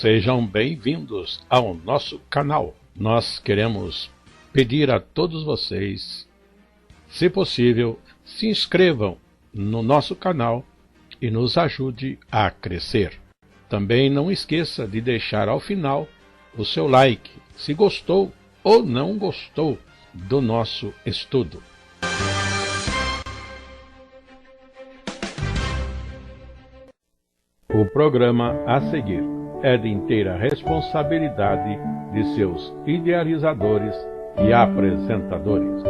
Sejam bem-vindos ao nosso canal. Nós queremos pedir a todos vocês, se possível, se inscrevam no nosso canal e nos ajude a crescer. Também não esqueça de deixar ao final o seu like, se gostou ou não gostou do nosso estudo. O programa a seguir é de inteira responsabilidade de seus idealizadores e apresentadores.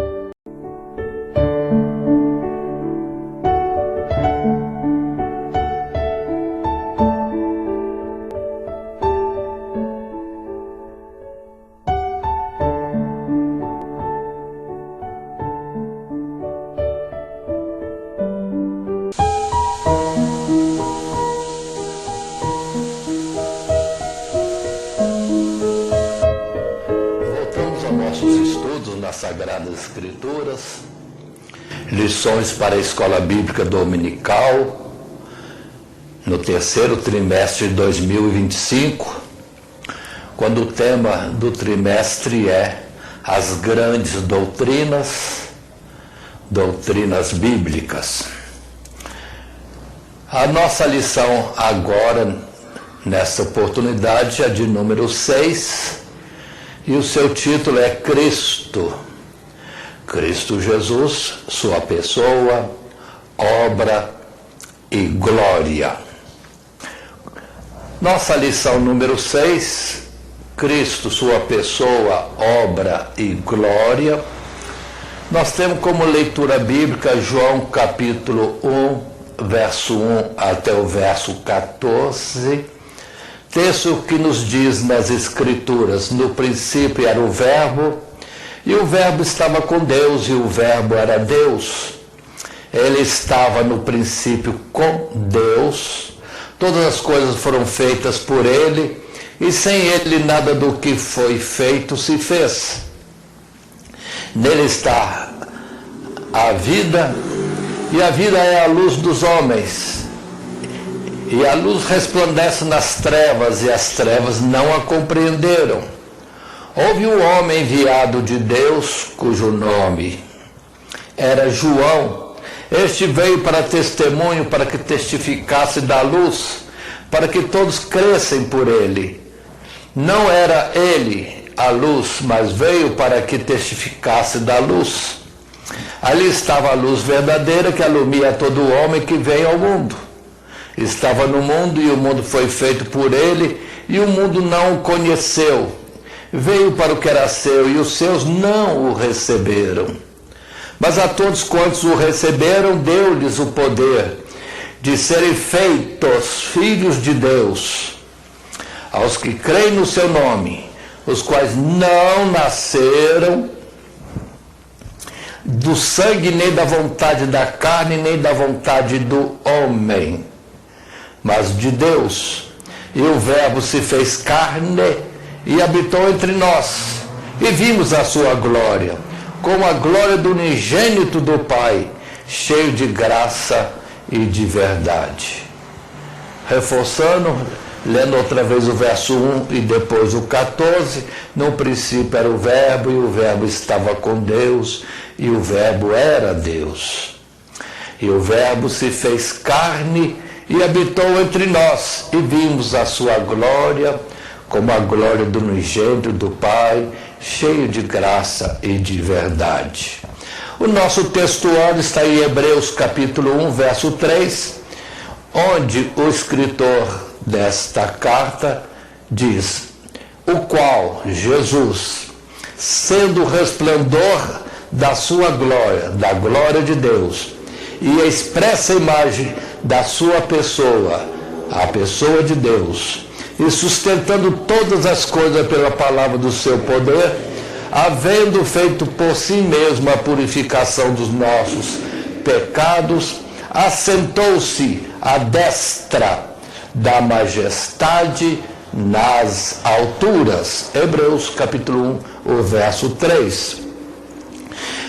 Sagradas Escrituras, lições para a Escola Bíblica Dominical, no terceiro trimestre de 2025, quando o tema do trimestre é as grandes doutrinas bíblicas. A nossa lição agora, nesta oportunidade, é de número 6, e o seu título é Cristo Jesus, sua pessoa, obra e glória. Nossa lição número 6, Cristo, sua pessoa, obra e glória. Nós temos como leitura bíblica João capítulo 1, verso 1 até o verso 14. Texto que nos diz nas Escrituras: no princípio era o Verbo, e o Verbo estava com Deus, e o Verbo era Deus. Ele estava no princípio com Deus. Todas as coisas foram feitas por ele, e sem ele nada do que foi feito se fez. Nele está a vida, e a vida é a luz dos homens. E a luz resplandece nas trevas, e as trevas não a compreenderam. Houve um homem enviado de Deus, cujo nome era João. Este veio para testemunho, para que testificasse da luz, para que todos crescem por ele. Não era ele a luz, mas veio para que testificasse da luz. Ali estava a luz verdadeira que alumia todo homem que vem ao mundo. Estava no mundo, e o mundo foi feito por ele, e o mundo não o conheceu. Veio para o que era seu, e os seus não o receberam. Mas a todos quantos o receberam, deu-lhes o poder de serem feitos filhos de Deus, aos que creem no seu nome, os quais não nasceram do sangue, nem da vontade da carne, nem da vontade do homem, mas de Deus. E o Verbo se fez carne e habitou entre nós, e vimos a sua glória, como a glória do unigênito do Pai, cheio de graça e de verdade. Reforçando, lendo outra vez o verso 1 e depois o 14, no princípio era o Verbo, e o Verbo estava com Deus, e o Verbo era Deus. E o Verbo se fez carne e habitou entre nós, e vimos a sua glória, como a glória do unigênito do Pai, cheio de graça e de verdade. O nosso textuário está em Hebreus capítulo 1, verso 3, onde o escritor desta carta diz: o qual, Jesus, sendo o resplendor da sua glória, da glória de Deus, e a expressa imagem da sua pessoa, a pessoa de Deus, e sustentando todas as coisas pela palavra do seu poder, havendo feito por si mesmo a purificação dos nossos pecados, assentou-se à destra da majestade nas alturas. Hebreus capítulo 1, o verso 3.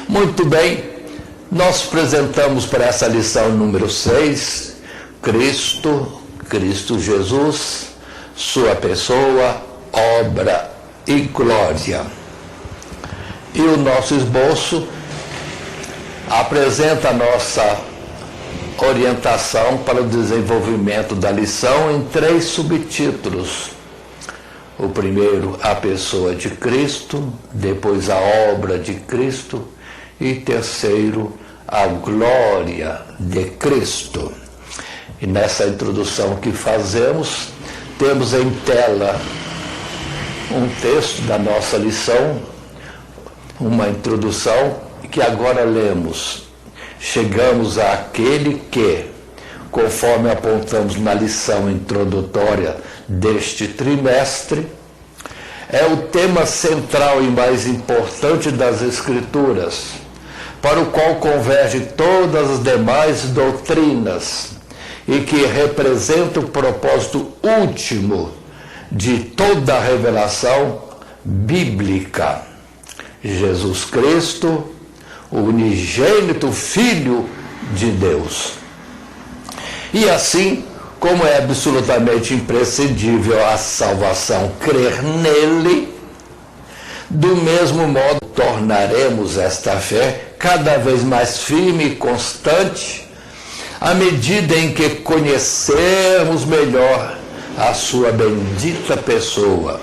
Muito bem, nós apresentamos para essa lição número 6, Cristo Jesus, sua pessoa, obra e glória. E o nosso esboço apresenta a nossa orientação para o desenvolvimento da lição em 3 subtítulos. O primeiro, a pessoa de Cristo, depois a obra de Cristo e terceiro, a glória de Cristo. E nessa introdução que fazemos, temos em tela um texto da nossa lição, uma introdução que agora lemos. Chegamos àquele que, conforme apontamos na lição introdutória deste trimestre, é o tema central e mais importante das Escrituras, para o qual convergem todas as demais doutrinas e que representa o propósito último de toda a revelação bíblica. Jesus Cristo, o unigênito Filho de Deus. E assim, como é absolutamente imprescindível a salvação crer nele, do mesmo modo tornaremos esta fé cada vez mais firme e constante à medida em que conhecermos melhor a sua bendita pessoa,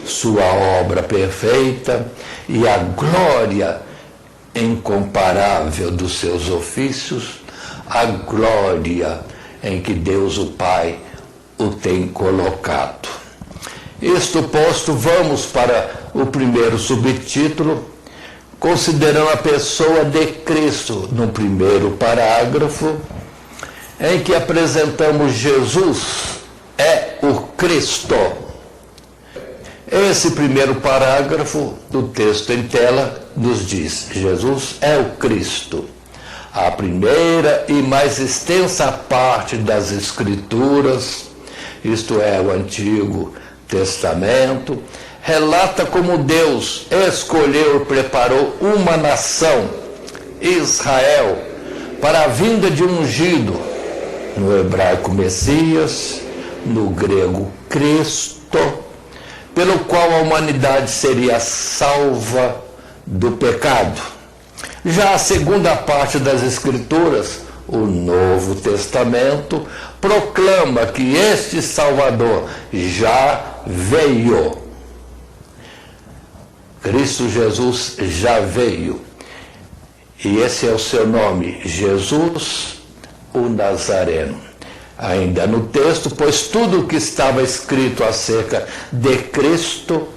sua obra perfeita e a glória incomparável dos seus ofícios, a glória em que Deus o Pai o tem colocado. Isto posto, vamos para o primeiro subtítulo, considerando a pessoa de Cristo, no primeiro parágrafo, em que apresentamos Jesus é o Cristo. Esse primeiro parágrafo do texto em tela nos diz: Jesus é o Cristo. A primeira e mais extensa parte das Escrituras, isto é, o Antigo Testamento, relata como Deus escolheu e preparou uma nação, Israel, para a vinda de um ungido, no hebraico Messias, no grego Cristo, pelo qual a humanidade seria salva do pecado. Já a segunda parte das Escrituras, o Novo Testamento, proclama que este Salvador já veio. Cristo Jesus já veio. E esse é o seu nome, Jesus, o Nazareno. Ainda no texto, pois tudo o que estava escrito acerca de Cristo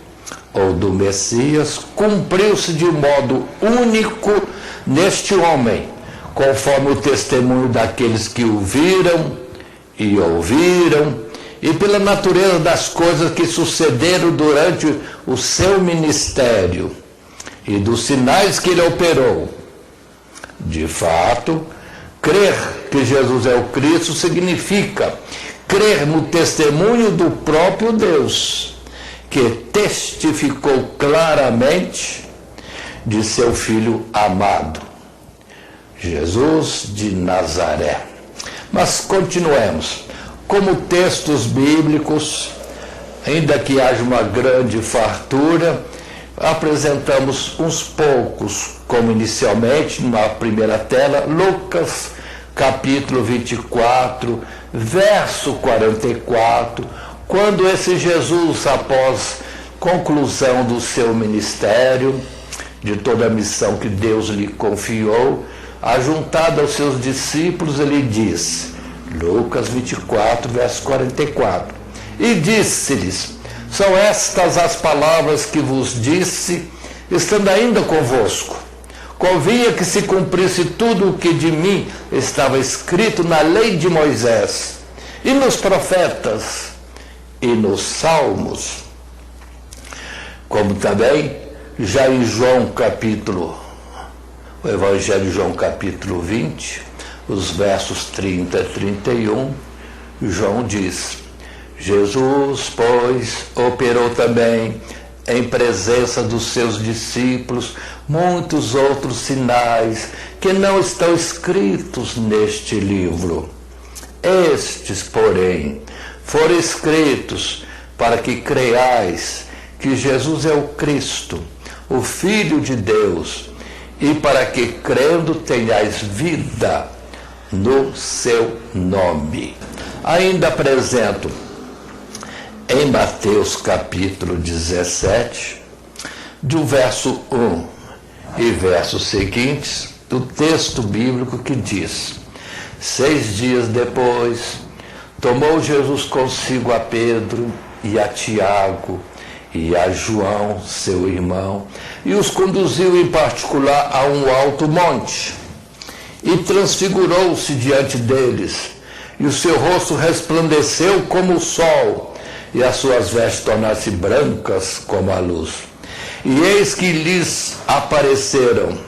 ou do Messias cumpriu-se de modo único neste homem, conforme o testemunho daqueles que o viram e ouviram, e pela natureza das coisas que sucederam durante o seu ministério e dos sinais que ele operou. De fato, crer que Jesus é o Cristo significa crer no testemunho do próprio Deus, que testificou claramente de seu Filho amado, Jesus de Nazaré. Mas continuemos. Como textos bíblicos, ainda que haja uma grande fartura, apresentamos uns poucos, como inicialmente, na primeira tela, Lucas, capítulo 24, verso 44, quando esse Jesus, após conclusão do seu ministério, de toda a missão que Deus lhe confiou, ajuntado aos seus discípulos, ele diz, Lucas 24, verso 44, e disse-lhes, são estas as palavras que vos disse, estando ainda convosco. Convinha que se cumprisse tudo o que de mim estava escrito na lei de Moisés, e nos profetas, e nos salmos. Como também, já em João capítulo, o Evangelho de João capítulo 20, os versos 30 e 31, João diz, Jesus, pois, operou também em presença dos seus discípulos muitos outros sinais que não estão escritos neste livro. Estes, porém, foram escritos para que creiais que Jesus é o Cristo, o Filho de Deus, e para que, crendo, tenhais vida no seu nome. Ainda apresento em Mateus capítulo 17, do verso 1 e versos seguintes, do texto bíblico que diz: 6 dias depois, tomou Jesus consigo a Pedro e a Tiago e a João, seu irmão, e os conduziu em particular a um alto monte, e transfigurou-se diante deles, e o seu rosto resplandeceu como o sol, e as suas vestes tornaram-se brancas como a luz. E eis que lhes apareceram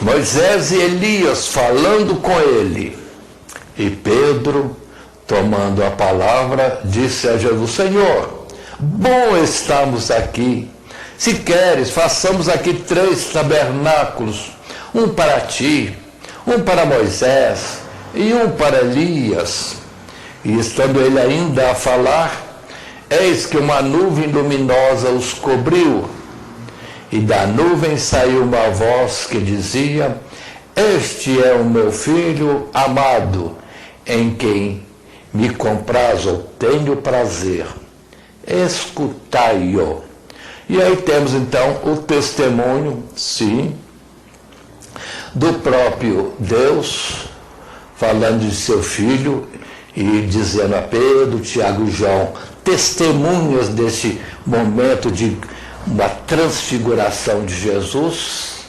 Moisés e Elias falando com ele. E Pedro, tomando a palavra, disse a Jesus: Senhor, bom estamos aqui. Se queres, façamos aqui 3 tabernáculos, um para ti, um para Moisés e um para Elias. E estando ele ainda a falar, eis que uma nuvem luminosa os cobriu, e da nuvem saiu uma voz que dizia: Este é o meu filho amado, em quem me comprazo, tenho prazer. Escutai-o. E aí temos então o testemunho, sim, do próprio Deus, falando de seu filho e dizendo a Pedro, Tiago e João, testemunhas desse momento de uma transfiguração de Jesus,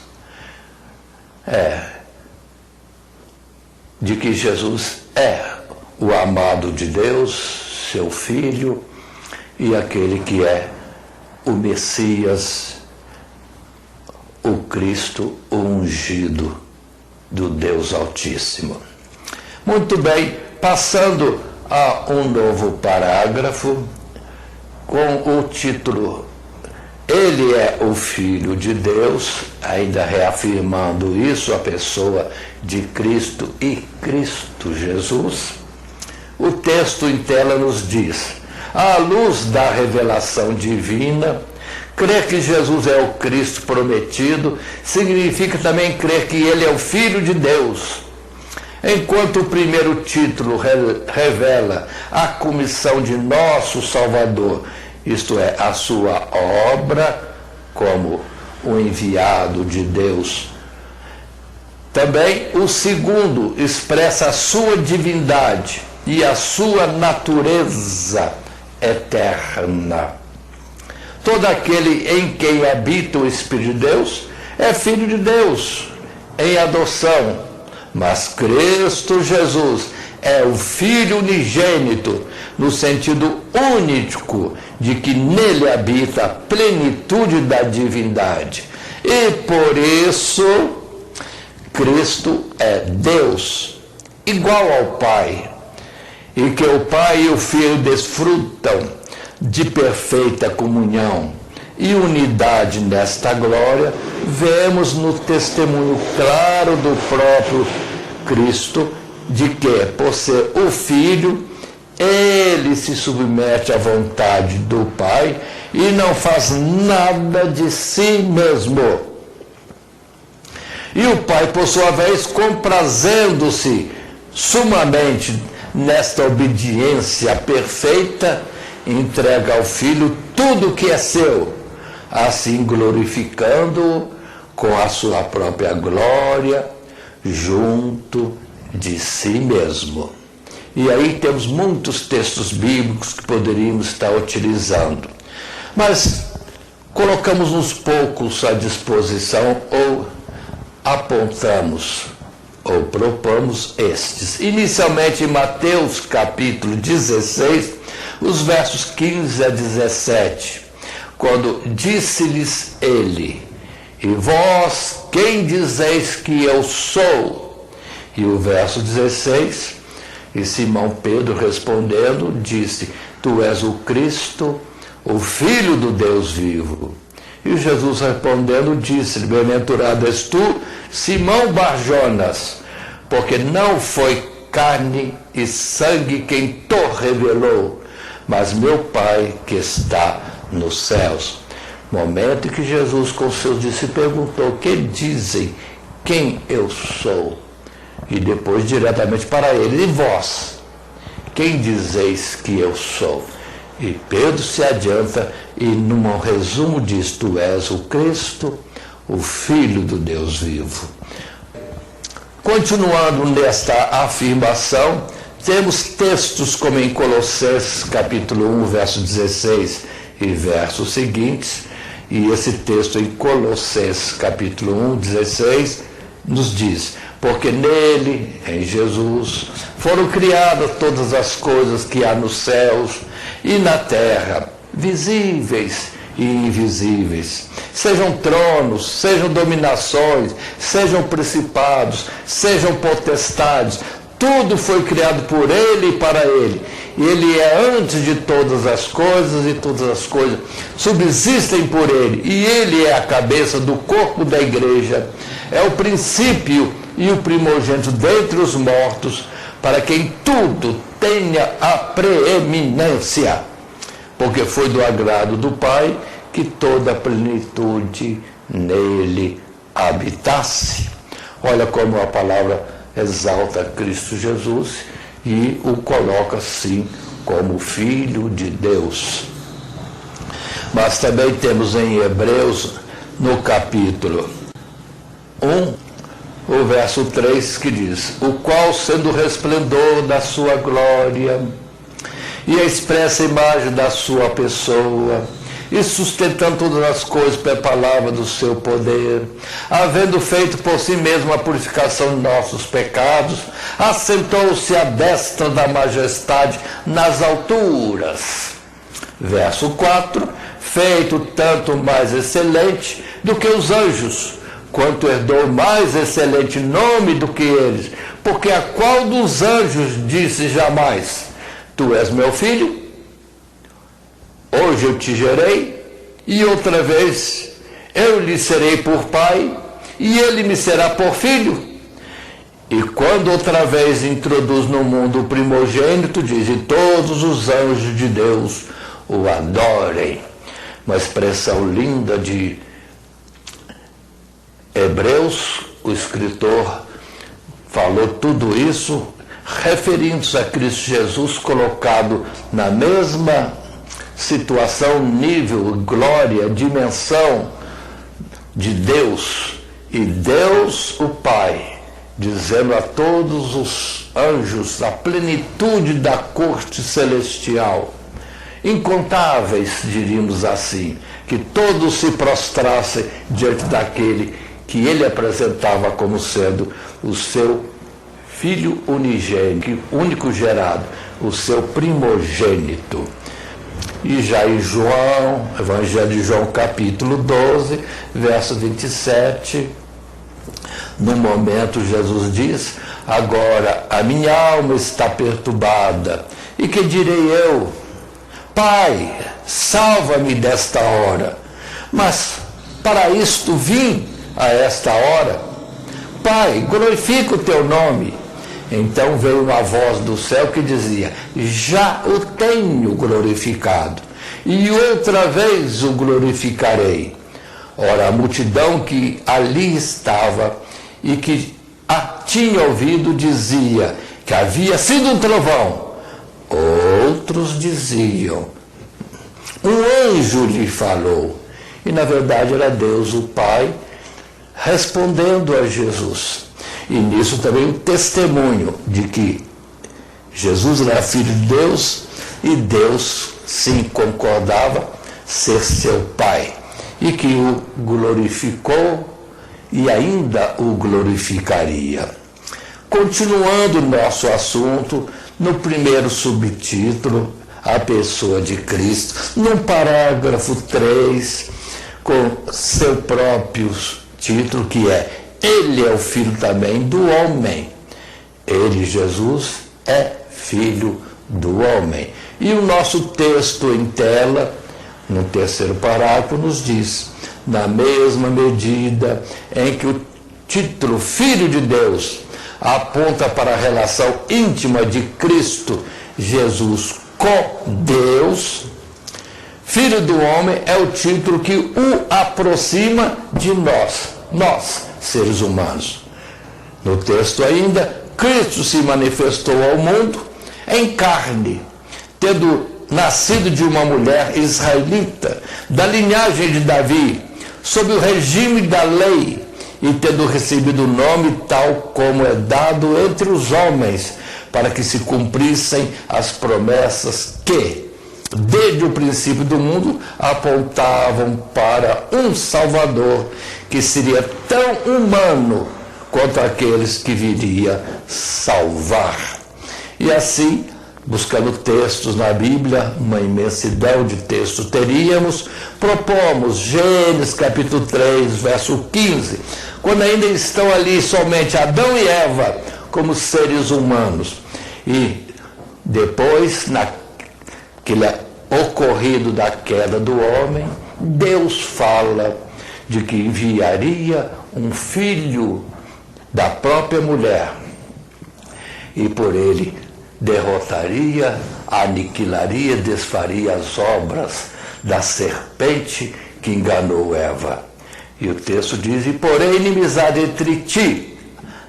de que Jesus é o amado de Deus, seu filho, e aquele que é o Messias, o Cristo, o ungido do Deus Altíssimo. Muito bem, passando a um novo parágrafo com o título Ele é o Filho de Deus, ainda reafirmando isso, a pessoa de Cristo e Cristo Jesus. O texto em tela nos diz: à luz da revelação divina, crer que Jesus é o Cristo prometido significa também crer que ele é o Filho de Deus. Enquanto o primeiro título revela a comissão de nosso Salvador, isto é, a sua obra como o enviado de Deus, também o segundo expressa a sua divindade e a sua natureza eterna. Todo aquele em quem habita o Espírito de Deus é filho de Deus em adoção, mas Cristo Jesus é o Filho unigênito, no sentido único de que nele habita a plenitude da divindade. E por isso, Cristo é Deus, igual ao Pai, e que o Pai e o Filho desfrutam de perfeita comunhão e unidade nesta glória, vemos no testemunho claro do próprio Cristo, de que, por ser o Filho, ele se submete à vontade do Pai e não faz nada de si mesmo. E o Pai, por sua vez, comprazendo-se sumamente nesta obediência perfeita, entrega ao Filho tudo o que é seu, assim glorificando-o com a sua própria glória junto de si mesmo. E aí temos muitos textos bíblicos que poderíamos estar utilizando, mas colocamos uns poucos à disposição ou apontamos ou propomos estes. Inicialmente em Mateus capítulo 16, os versos 15 a 17, quando disse-lhes ele: E vós, quem dizeis que eu sou? E o verso 16, e Simão Pedro respondendo, disse: Tu és o Cristo, o Filho do Deus vivo. E Jesus respondendo disse-lhe: Bem-aventurado és tu, Simão Barjonas, porque não foi carne e sangue quem te revelou, mas meu Pai que está nos céus. Momento em que Jesus com seus discípulos perguntou: que dizem quem eu sou? E depois diretamente para ele: e vós, quem dizeis que eu sou? E Pedro se adianta e num resumo diz: tu és o Cristo, o Filho do Deus vivo. Continuando nesta afirmação, temos textos como em Colossenses capítulo 1, verso 16 e versos seguintes, e esse texto em Colossenses capítulo 1, 16, nos diz: porque nele, em Jesus, foram criadas todas as coisas que há nos céus e na terra, visíveis e invisíveis, sejam tronos, sejam dominações, sejam principados, sejam potestades, tudo foi criado por ele e para ele. Ele é antes de todas as coisas e todas as coisas subsistem por ele. E ele é a cabeça do corpo da igreja, é o princípio e o primogênito dentre os mortos, para quem tudo tenha a preeminência. Porque foi do agrado do Pai que toda a plenitude nele habitasse. Olha como a palavra exalta Cristo Jesus e o coloca assim como Filho de Deus. Mas também temos em Hebreus, no capítulo 1, o verso 3, que diz: o qual, sendo o resplendor da sua glória e a expressa imagem da sua pessoa, e sustentando todas as coisas pela palavra do seu poder, havendo feito por si mesmo a purificação de nossos pecados, assentou-se à destra da majestade nas alturas. Verso 4, feito tanto mais excelente do que os anjos, quanto herdou mais excelente nome do que eles, porque a qual dos anjos disse jamais: tu és meu filho, hoje eu te gerei, e outra vez eu lhe serei por pai, e ele me será por filho. E quando outra vez introduz no mundo o primogênito, diz: e todos os anjos de Deus o adorem. Uma expressão linda de Hebreus, o escritor falou tudo isso referindo-se a Cristo Jesus, colocado na mesma situação, nível, glória, dimensão de Deus, e Deus o Pai, dizendo a todos os anjos, a plenitude da corte celestial, incontáveis, diríamos assim, que todos se prostrassem diante daquele que ele apresentava como sendo o seu Filho unigênito, único gerado, o seu primogênito. E já em João, Evangelho de João, capítulo 12, verso 27, no momento Jesus diz: agora a minha alma está perturbada, e que direi eu? Pai, salva-me desta hora. Mas para isto vim a esta hora. Pai, glorifica o teu nome. Então veio uma voz do céu que dizia: já o tenho glorificado, e outra vez o glorificarei. Ora, a multidão que ali estava e que a tinha ouvido dizia que havia sido um trovão. Outros diziam: um anjo lhe falou. E na verdade era Deus o Pai respondendo a Jesus. E nisso também o testemunho de que Jesus era filho de Deus e Deus sim concordava ser seu Pai, e que o glorificou e ainda o glorificaria. Continuando o nosso assunto, no primeiro subtítulo, a pessoa de Cristo, no parágrafo 3, com seu próprio título, que é: ele é o filho também do homem. Ele, Jesus, é filho do homem. E o nosso texto em tela, no terceiro parágrafo, nos diz: na mesma medida em que o título Filho de Deus aponta para a relação íntima de Cristo Jesus com Deus, Filho do Homem é o título que o aproxima de nós, seres humanos. No texto ainda, Cristo se manifestou ao mundo em carne, tendo nascido de uma mulher israelita, da linhagem de Davi, sob o regime da lei, e tendo recebido o nome tal como é dado entre os homens, para que se cumprissem as promessas que, desde o princípio do mundo, apontavam para um Salvador que seria tão humano quanto aqueles que viria salvar. E assim, buscando textos na Bíblia, uma imensidão de textos teríamos, propomos Gênesis capítulo 3, verso 15, quando ainda estão ali somente Adão e Eva como seres humanos. E depois, naquele ocorrido da queda do homem, Deus fala de que enviaria um filho da própria mulher e por ele derrotaria, aniquilaria, desfaria as obras da serpente que enganou Eva. E o texto diz: e porém inimizade entre ti,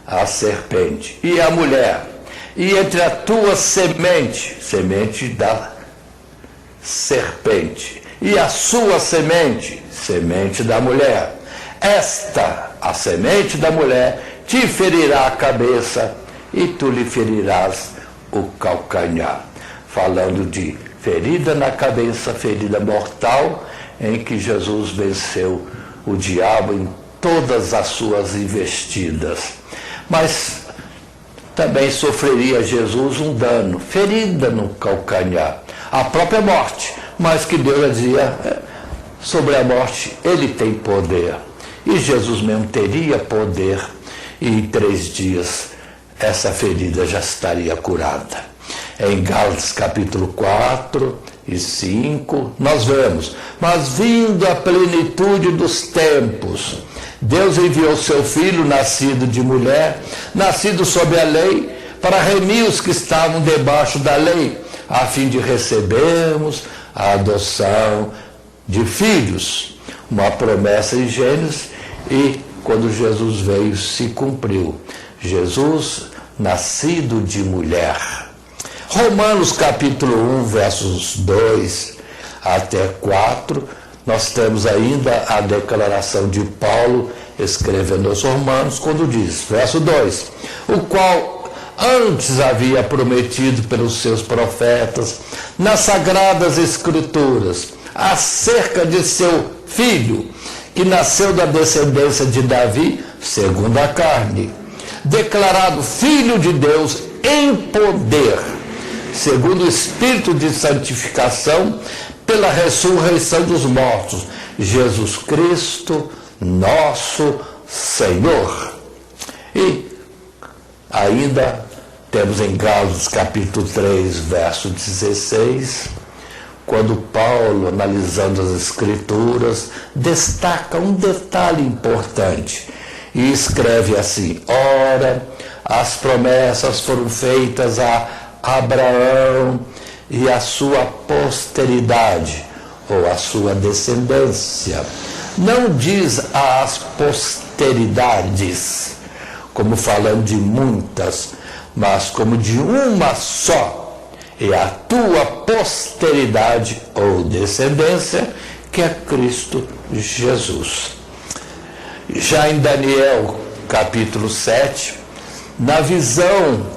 a serpente, e a mulher, e entre a tua semente, semente da serpente, e a sua semente, semente da mulher. Esta, a semente da mulher, te ferirá a cabeça, e tu lhe ferirás o calcanhar. Falando de ferida na cabeça, ferida mortal, em que Jesus venceu o diabo em todas as suas investidas. Mas também sofreria Jesus um dano, ferida no calcanhar, a própria morte, mas que Deus dizia, sobre a morte ele tem poder. E Jesus mesmo teria poder, e em 3 dias essa ferida já estaria curada. Em Gálatas capítulo 4 e 5, nós vemos: mas vindo a plenitude dos tempos, Deus enviou seu Filho, nascido de mulher, nascido sob a lei, para remir os que estavam debaixo da lei, a fim de recebermos a adoção de filhos. Uma promessa em Gênesis, e quando Jesus veio, se cumpriu. Jesus, nascido de mulher. Romanos capítulo 1, versos 2 até 4, nós temos ainda a declaração de Paulo, escrevendo aos Romanos, quando diz, verso 2, o qual antes havia prometido pelos seus profetas, nas sagradas escrituras, acerca de seu filho, que nasceu da descendência de Davi, segundo a carne, declarado Filho de Deus em poder, segundo o Espírito de santificação, pela ressurreição dos mortos, Jesus Cristo, nosso Senhor. E ainda temos em Gálatas capítulo 3, verso 16, quando Paulo, analisando as Escrituras, destaca um detalhe importante e escreve assim: ora, as promessas foram feitas a Abraão e a sua posteridade, ou a sua descendência. Não diz as posteridades, como falando de muitas, mas como de uma só. E a tua posteridade ou descendência, que é Cristo Jesus. Já em Daniel capítulo 7, na visão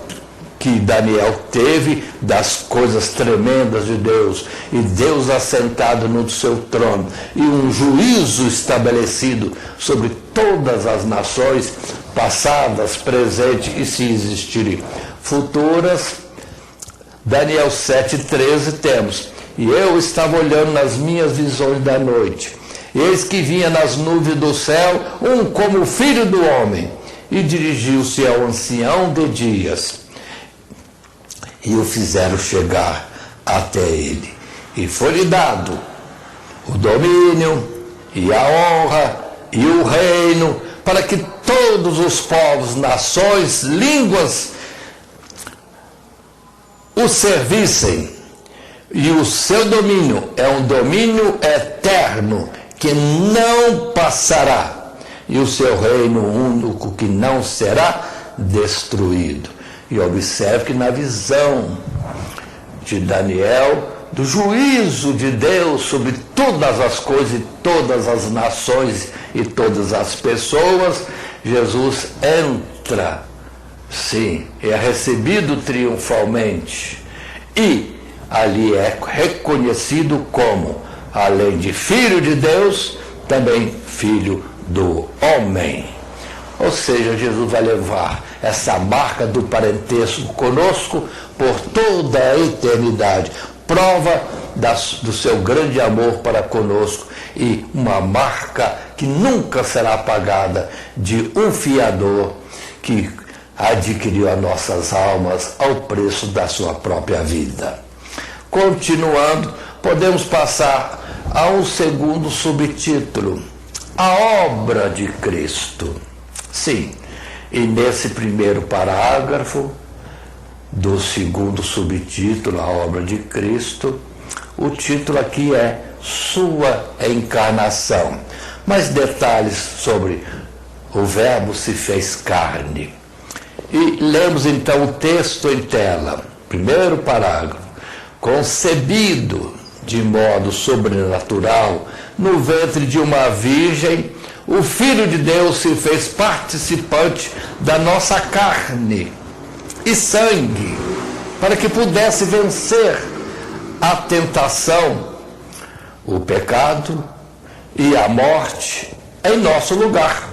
que Daniel teve das coisas tremendas de Deus, e Deus assentado no seu trono, e um juízo estabelecido sobre todas as nações, passadas, presentes e, se existirem, futuras. Daniel 7,13 temos: e eu estava olhando nas minhas visões da noite, eis que vinha nas nuvens do céu um como o filho do homem, e dirigiu-se ao ancião de dias, e o fizeram chegar até ele, e foi-lhe dado o domínio, e a honra, e o reino, para que todos os povos, nações, línguas o servissem. E o seu domínio é um domínio eterno, que não passará, e o seu reino único que não será destruído. E observe que na visão de Daniel, do juízo de Deus sobre todas as coisas e todas as nações e todas as pessoas, Jesus entra, sim, é recebido triunfalmente e ali é reconhecido como, além de filho de Deus, também filho do homem. Ou seja, Jesus vai levar essa marca do parentesco conosco por toda a eternidade. Prova do seu grande amor para conosco e uma marca que nunca será apagada de um fiador que adquiriu as nossas almas ao preço da sua própria vida. Continuando, podemos passar a um segundo subtítulo, a obra de Cristo. Sim, e nesse primeiro parágrafo do segundo subtítulo, a obra de Cristo, o título aqui é Sua Encarnação. Mais detalhes sobre o Verbo se fez carne. E lemos então o texto em tela, primeiro parágrafo. Concebido de modo sobrenatural no ventre de uma virgem, o Filho de Deus se fez participante da nossa carne e sangue, para que pudesse vencer a tentação, o pecado e a morte em nosso lugar.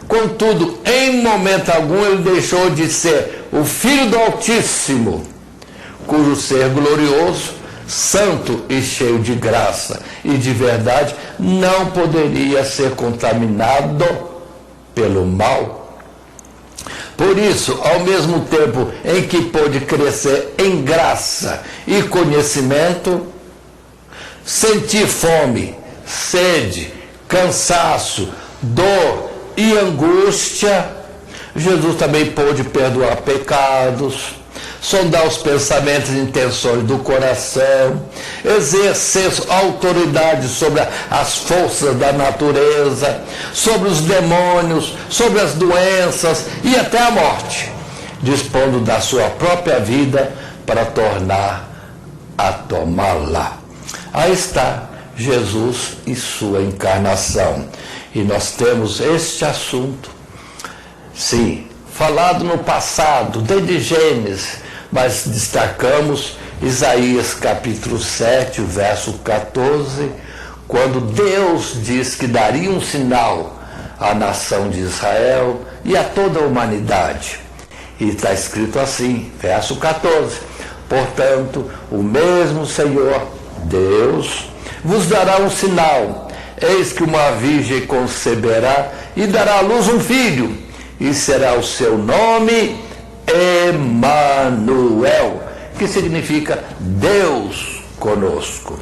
Contudo, em momento algum ele deixou de ser o Filho do Altíssimo, cujo ser glorioso, santo e cheio de graça e de verdade não poderia ser contaminado pelo mal. Por isso, ao mesmo tempo em que pôde crescer em graça e conhecimento, sentir fome, sede, cansaço, dor e angústia, Jesus também pôde perdoar pecados, sondar os pensamentos e intenções do coração, exercer autoridade sobre as forças da natureza, sobre os demônios, sobre as doenças e até a morte, dispondo da sua própria vida para tornar a tomá-la. Aí está Jesus e sua encarnação. E nós temos este assunto, sim, falado no passado, desde Gênesis, mas destacamos Isaías capítulo 7, verso 14, quando Deus diz que daria um sinal à nação de Israel e a toda a humanidade. E está escrito assim, verso 14, portanto, o mesmo Senhor, Deus, vos dará um sinal, eis que uma virgem conceberá e dará à luz um filho, e será o seu nome Emanuel, que significa Deus conosco.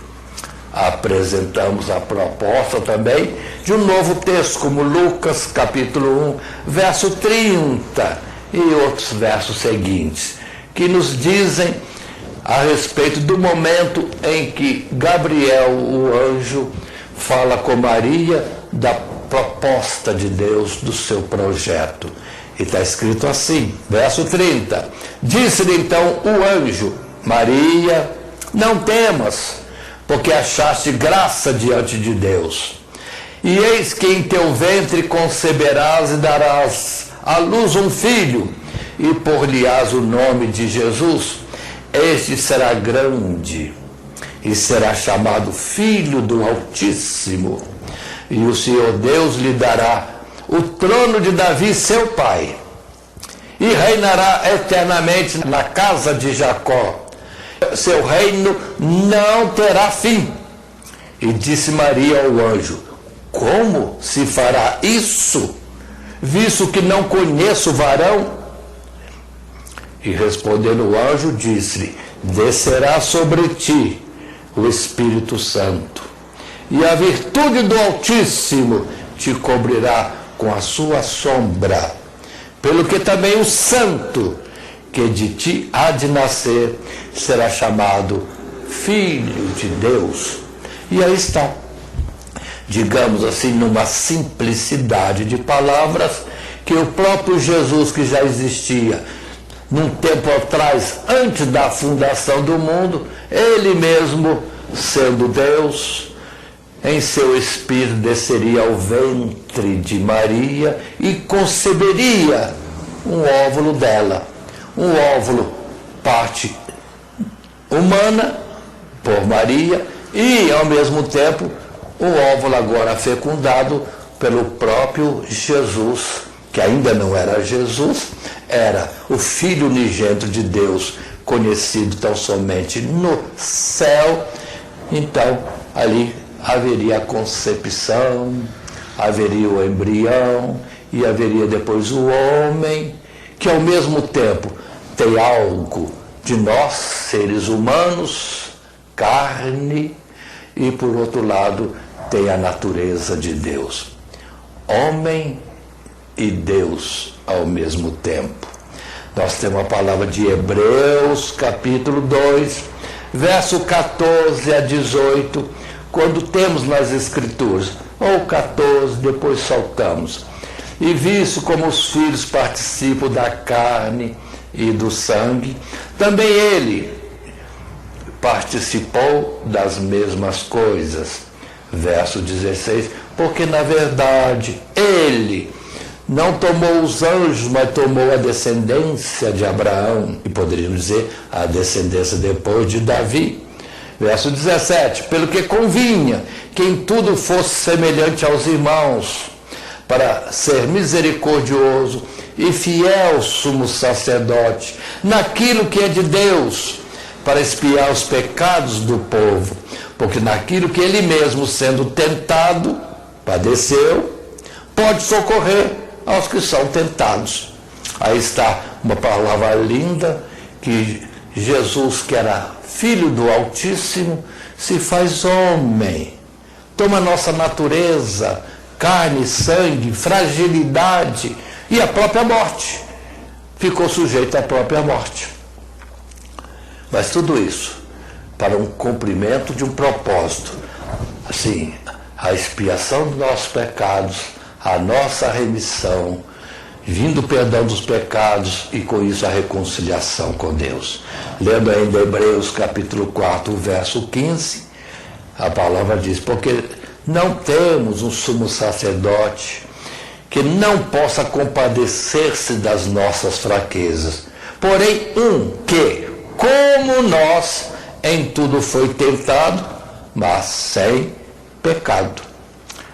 Apresentamos a proposta também de um novo texto, como Lucas capítulo 1, verso 30 e outros versos seguintes, que nos dizem a respeito do momento em que Gabriel, o anjo, fala com Maria da proposta de Deus, do seu projeto. E está escrito assim, verso 30. Disse-lhe então o anjo, Maria, não temas, porque achaste graça diante de Deus. E eis que em teu ventre conceberás e darás à luz um filho, e por-lhe-ás o nome de Jesus. Este será grande, e será chamado Filho do Altíssimo. E o Senhor Deus lhe dará o trono de Davi, seu pai, e reinará eternamente na casa de Jacó. Seu reino não terá fim. E disse Maria ao anjo, como se fará isso, visto que não conheço varão? E respondendo o anjo, disse-lhe, descerá sobre ti o Espírito Santo, e a virtude do Altíssimo te cobrirá com a sua sombra. Pelo que também o santo que de ti há de nascer será chamado Filho de Deus. E aí está, digamos assim, numa simplicidade de palavras, que o próprio Jesus, que já existia num tempo atrás, antes da fundação do mundo, ele mesmo, sendo Deus, em seu espírito desceria ao ventre de Maria e conceberia um óvulo dela, um óvulo parte humana por Maria e, ao mesmo tempo, um óvulo agora fecundado pelo próprio Jesus, que ainda não era Jesus, era o Filho unigênito de Deus, conhecido tão somente no céu. Então, ali haveria a concepção, haveria o embrião e haveria depois o homem, que ao mesmo tempo tem algo de nós, seres humanos, carne, e por outro lado tem a natureza de Deus. Homem e Deus ao mesmo tempo. Nós temos a palavra de Hebreus, capítulo 2, verso 14 a 18, quando temos nas Escrituras, ou 14, depois saltamos. E visto como os filhos participam da carne e do sangue, também ele participou das mesmas coisas. Verso 16, porque na verdade ele não tomou os anjos, mas tomou a descendência de Abraão, e poderíamos dizer a descendência depois de Davi. Verso 17, pelo que convinha que em tudo fosse semelhante aos irmãos, para ser misericordioso e fiel sumo sacerdote, naquilo que é de Deus, para expiar os pecados do povo, porque naquilo que ele mesmo, sendo tentado, padeceu, pode socorrer aos que são tentados. Aí está uma palavra linda, que Jesus, que era Filho do Altíssimo, se faz homem, toma nossa natureza, carne, sangue, fragilidade e a própria morte. Ficou sujeito à própria morte. Mas tudo isso para um cumprimento de um propósito. Assim, a expiação dos nossos pecados, a nossa remissão, vindo o perdão dos pecados e com isso a reconciliação com Deus. Lembra ainda Hebreus capítulo 4, verso 15, a palavra diz, porque não temos um sumo sacerdote que não possa compadecer-se das nossas fraquezas, porém um que, como nós, em tudo foi tentado, mas sem pecado.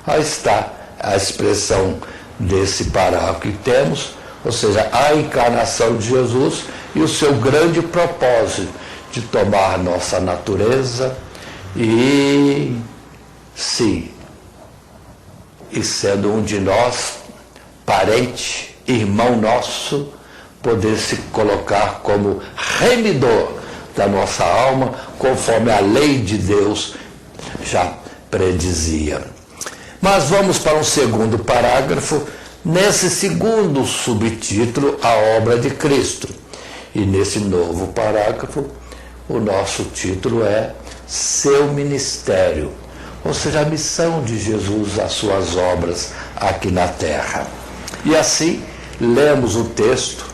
Aí está a expressão desse parágrafo que temos, ou seja, a encarnação de Jesus e o seu grande propósito de tomar nossa natureza e, sim, e sendo um de nós, parente, irmão nosso, poder se colocar como remidor da nossa alma, conforme a lei de Deus já predizia. Mas vamos para um segundo parágrafo, nesse segundo subtítulo, a obra de Cristo. E nesse novo parágrafo, o nosso título é Seu Ministério, ou seja, a missão de Jesus, as suas obras aqui na terra. E assim, lemos o texto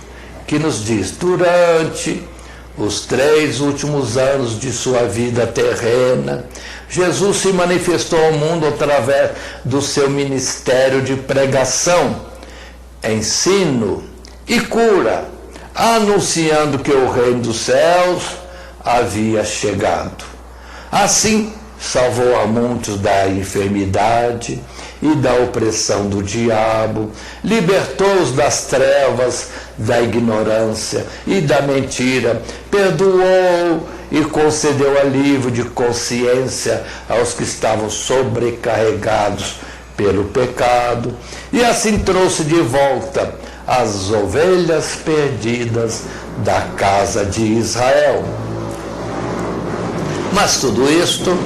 que nos diz, durante os 3 últimos anos de sua vida terrena, Jesus se manifestou ao mundo através do seu ministério de pregação, ensino e cura, anunciando que o reino dos céus havia chegado. Assim, salvou a muitos da enfermidade e da opressão do diabo, libertou-os das trevas, da ignorância e da mentira, perdoou e concedeu alívio de consciência aos que estavam sobrecarregados pelo pecado, e assim trouxe de volta as ovelhas perdidas da casa de Israel. Mas tudo isto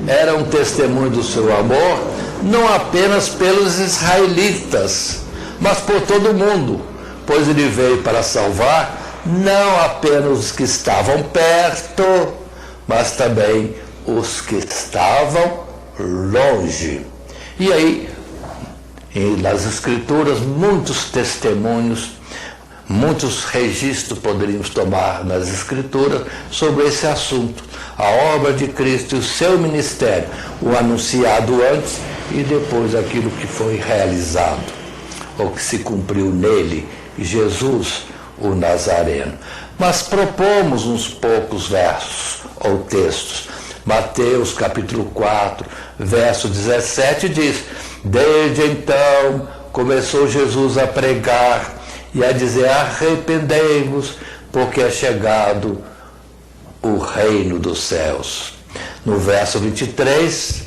era um testemunho do seu amor não apenas pelos israelitas, mas por todo mundo, pois ele veio para salvar não apenas os que estavam perto, mas também os que estavam longe. E aí, nas Escrituras, muitos testemunhos, muitos registros poderíamos tomar nas Escrituras sobre esse assunto. A obra de Cristo e o seu ministério, o anunciado antes e depois aquilo que foi realizado, ou que se cumpriu nele, Jesus, o Nazareno. Mas propomos uns poucos versos ou textos. Mateus capítulo 4, verso 17 diz: desde então começou Jesus a pregar e a dizer: arrependei-vos, porque é chegado o reino dos céus. No verso 23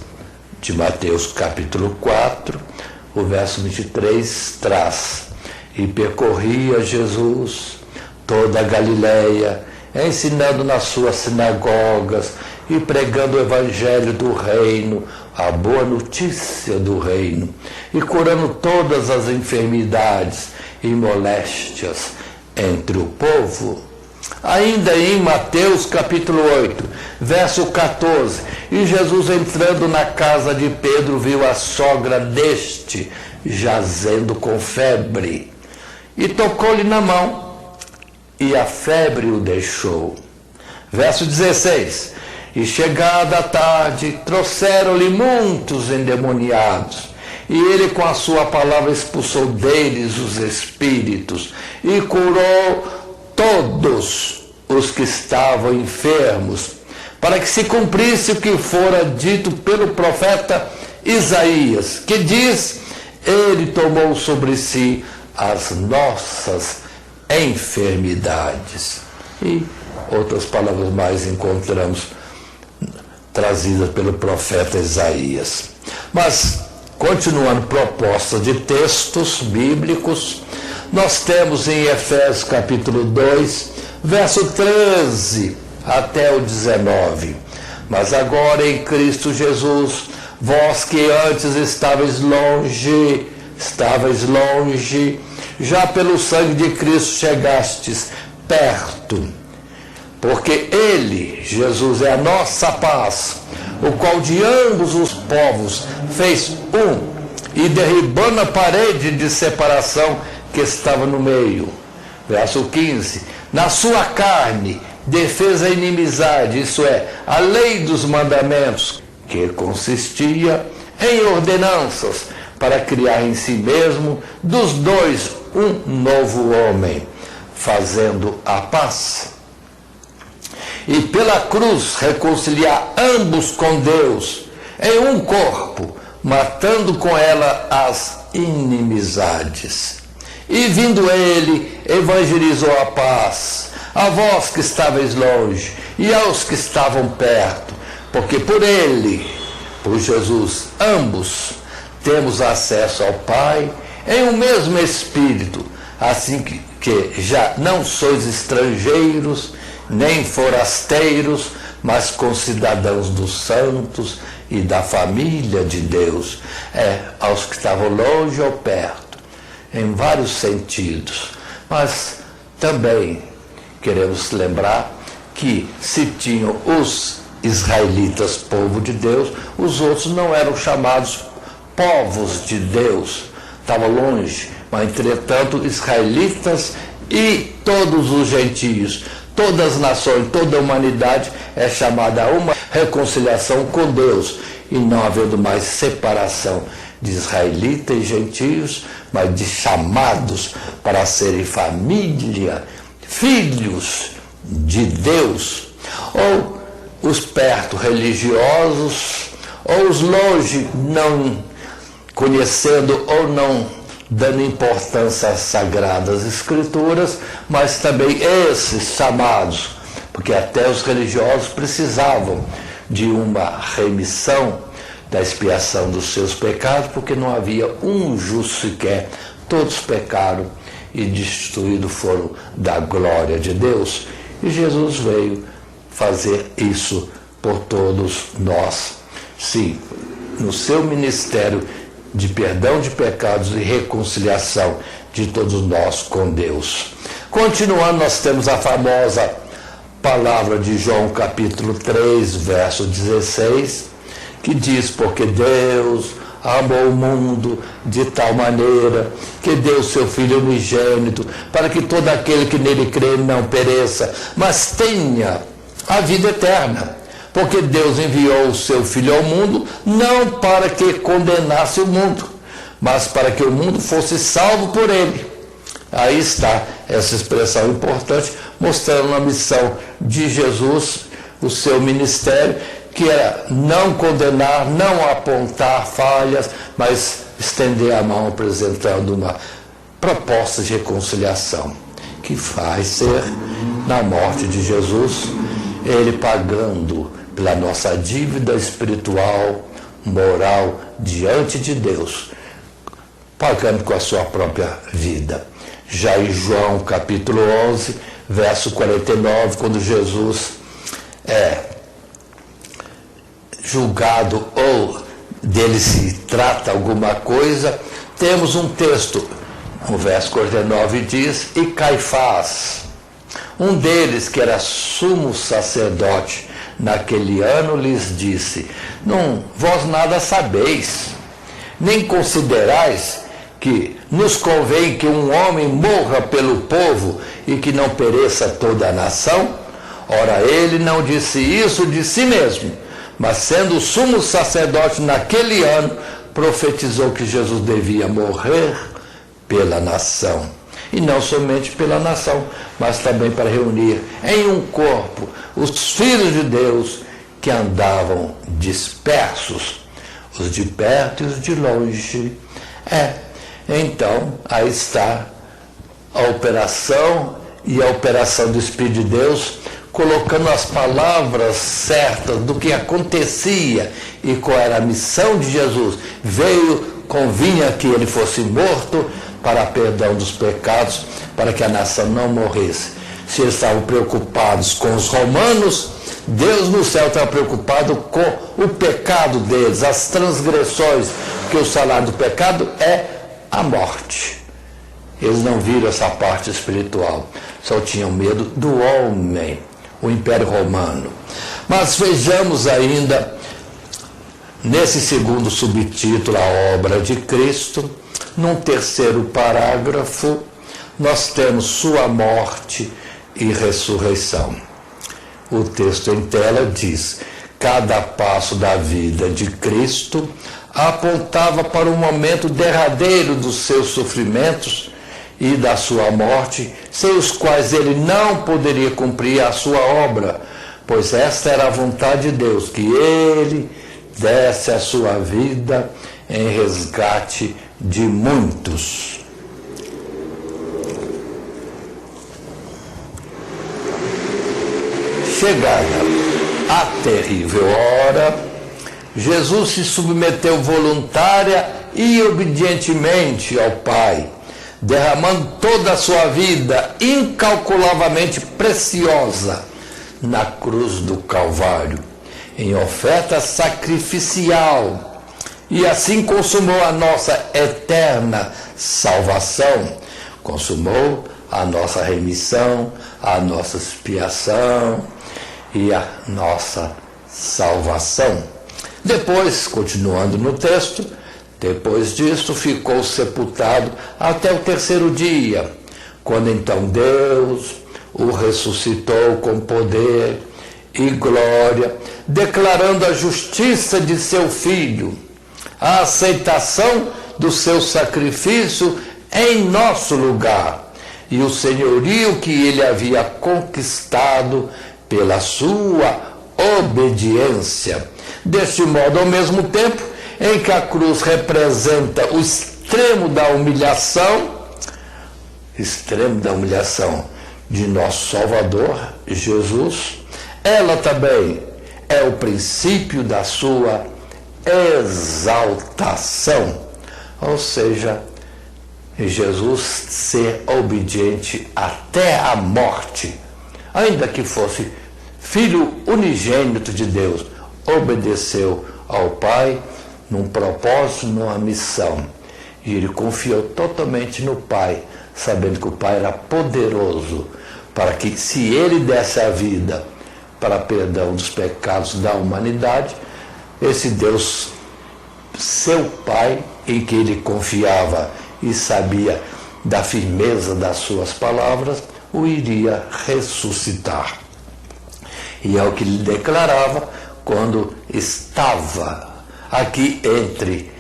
de Mateus capítulo 4, o verso 23 traz: e percorria Jesus toda a Galileia, ensinando nas suas sinagogas e pregando o evangelho do reino, a boa notícia do reino, e curando todas as enfermidades e moléstias entre o povo. Ainda em Mateus capítulo 8, verso 14, e Jesus entrando na casa de Pedro viu a sogra deste jazendo com febre, e tocou-lhe na mão, e a febre o deixou. Verso 16, e chegada a tarde, trouxeram-lhe muitos endemoniados, e ele com a sua palavra expulsou deles os espíritos, e curou todos os que estavam enfermos, para que se cumprisse o que fora dito pelo profeta Isaías, que diz: ele tomou sobre si as nossas enfermidades. E outras palavras mais encontramos trazidas pelo profeta Isaías. Mas, continuando propostas de textos bíblicos, nós temos em Efésios capítulo 2, verso 13 até o 19. Mas agora em Cristo Jesus, vós que antes estáveis longe, já pelo sangue de Cristo chegastes perto. Porque ele, Jesus, é a nossa paz, o qual de ambos os povos fez um, e derribando a parede de separação que estava no meio. Verso 15, na sua carne defez a inimizade, isso é, a lei dos mandamentos, que consistia em ordenanças, para criar em si mesmo dos dois um novo homem, fazendo a paz. E pela cruz reconciliar ambos com Deus em um corpo, matando com ela as inimizades. E vindo ele, evangelizou a paz, a vós que estáveis longe e aos que estavam perto, porque por ele, por Jesus, ambos temos acesso ao Pai em um mesmo Espírito, assim que já não sois estrangeiros, nem forasteiros, mas concidadãos dos santos e da família de Deus, aos que estavam longe ou perto, em vários sentidos. Mas também queremos lembrar que se tinham os israelitas povo de Deus, os outros não eram chamados povos de Deus, estavam longe, mas entretanto israelitas e todos os gentios, todas as nações, toda a humanidade é chamada a uma reconciliação com Deus, e não havendo mais separação de israelitas e gentios, mas de chamados para serem família, filhos de Deus, ou os perto religiosos, ou os longe não conhecendo ou não dando importância às Sagradas Escrituras, mas também esses chamados, porque até os religiosos precisavam de uma remissão da expiação dos seus pecados, porque não havia um justo sequer, todos pecaram e destituídos foram da glória de Deus, e Jesus veio fazer isso por todos nós. Sim, no seu ministério de perdão de pecados e reconciliação de todos nós com Deus. Continuando, nós temos a famosa palavra de João capítulo 3, verso 16, que diz: porque Deus amou o mundo de tal maneira que deu seu Filho unigênito, para que todo aquele que nele crê não pereça, mas tenha a vida eterna. Porque Deus enviou o seu Filho ao mundo, não para que condenasse o mundo, mas para que o mundo fosse salvo por ele. Aí está essa expressão importante, mostrando a missão de Jesus, o seu ministério, que é não condenar, não apontar falhas, mas estender a mão apresentando uma proposta de reconciliação, que vai ser, na morte de Jesus, ele pagando pela nossa dívida espiritual, moral, diante de Deus, pagando com a sua própria vida. Já em João capítulo 11, verso 49, quando Jesus é julgado ou dele se trata alguma coisa, temos um texto, o verso 49 diz: e Caifás, um deles que era sumo sacerdote naquele ano, lhes disse: não, vós nada sabeis, nem considerais que nos convém que um homem morra pelo povo e que não pereça toda a nação? Ora, ele não disse isso de si mesmo, mas sendo sumo sacerdote naquele ano, profetizou que Jesus devia morrer pela nação. E não somente pela nação, mas também para reunir em um corpo os filhos de Deus que andavam dispersos, os de perto e os de longe. Então, aí está a operação e a operação do Espírito de Deus, colocando as palavras certas do que acontecia e qual era a missão de Jesus. Convinha que ele fosse morto para perdão dos pecados, para que a nação não morresse. Se eles estavam preocupados com os romanos, Deus no céu estava preocupado com o pecado deles, as transgressões, porque o salário do pecado é a morte. Eles não viram essa parte espiritual, só tinham medo do homem, o Império Romano. Mas vejamos ainda, nesse segundo subtítulo, a obra de Cristo, num terceiro parágrafo, nós temos sua morte e ressurreição. O texto em tela diz: cada passo da vida de Cristo apontava para o momento derradeiro dos seus sofrimentos e da sua morte, sem os quais ele não poderia cumprir a sua obra, pois esta era a vontade de Deus, que ele desse a sua vida em resgate de muitos. Chegada a terrível hora, Jesus se submeteu voluntária e obedientemente ao Pai, derramando toda a sua vida incalculavelmente preciosa na cruz do Calvário, em oferta sacrificial, e assim consumou a nossa eterna salvação, consumou a nossa remissão, a nossa expiação e a nossa salvação. Depois, continuando no texto, depois disto ficou sepultado até o terceiro dia, quando então Deus o ressuscitou com poder e glória, declarando a justiça de seu Filho, a aceitação do seu sacrifício em nosso lugar e o senhorio que ele havia conquistado pela sua obediência. Deste modo, ao mesmo tempo em que a cruz representa o extremo da humilhação de nosso Salvador, Jesus, ela também é o princípio da sua exaltação. Ou seja, Jesus ser obediente até a morte, ainda que fosse Filho unigênito de Deus, obedeceu ao Pai, num propósito, numa missão. E ele confiou totalmente no Pai, sabendo que o Pai era poderoso para que, se ele desse a vida para perdão dos pecados da humanidade, esse Deus, seu Pai, em que ele confiava e sabia da firmeza das suas palavras, o iria ressuscitar. E é o que ele declarava quando estava aqui entre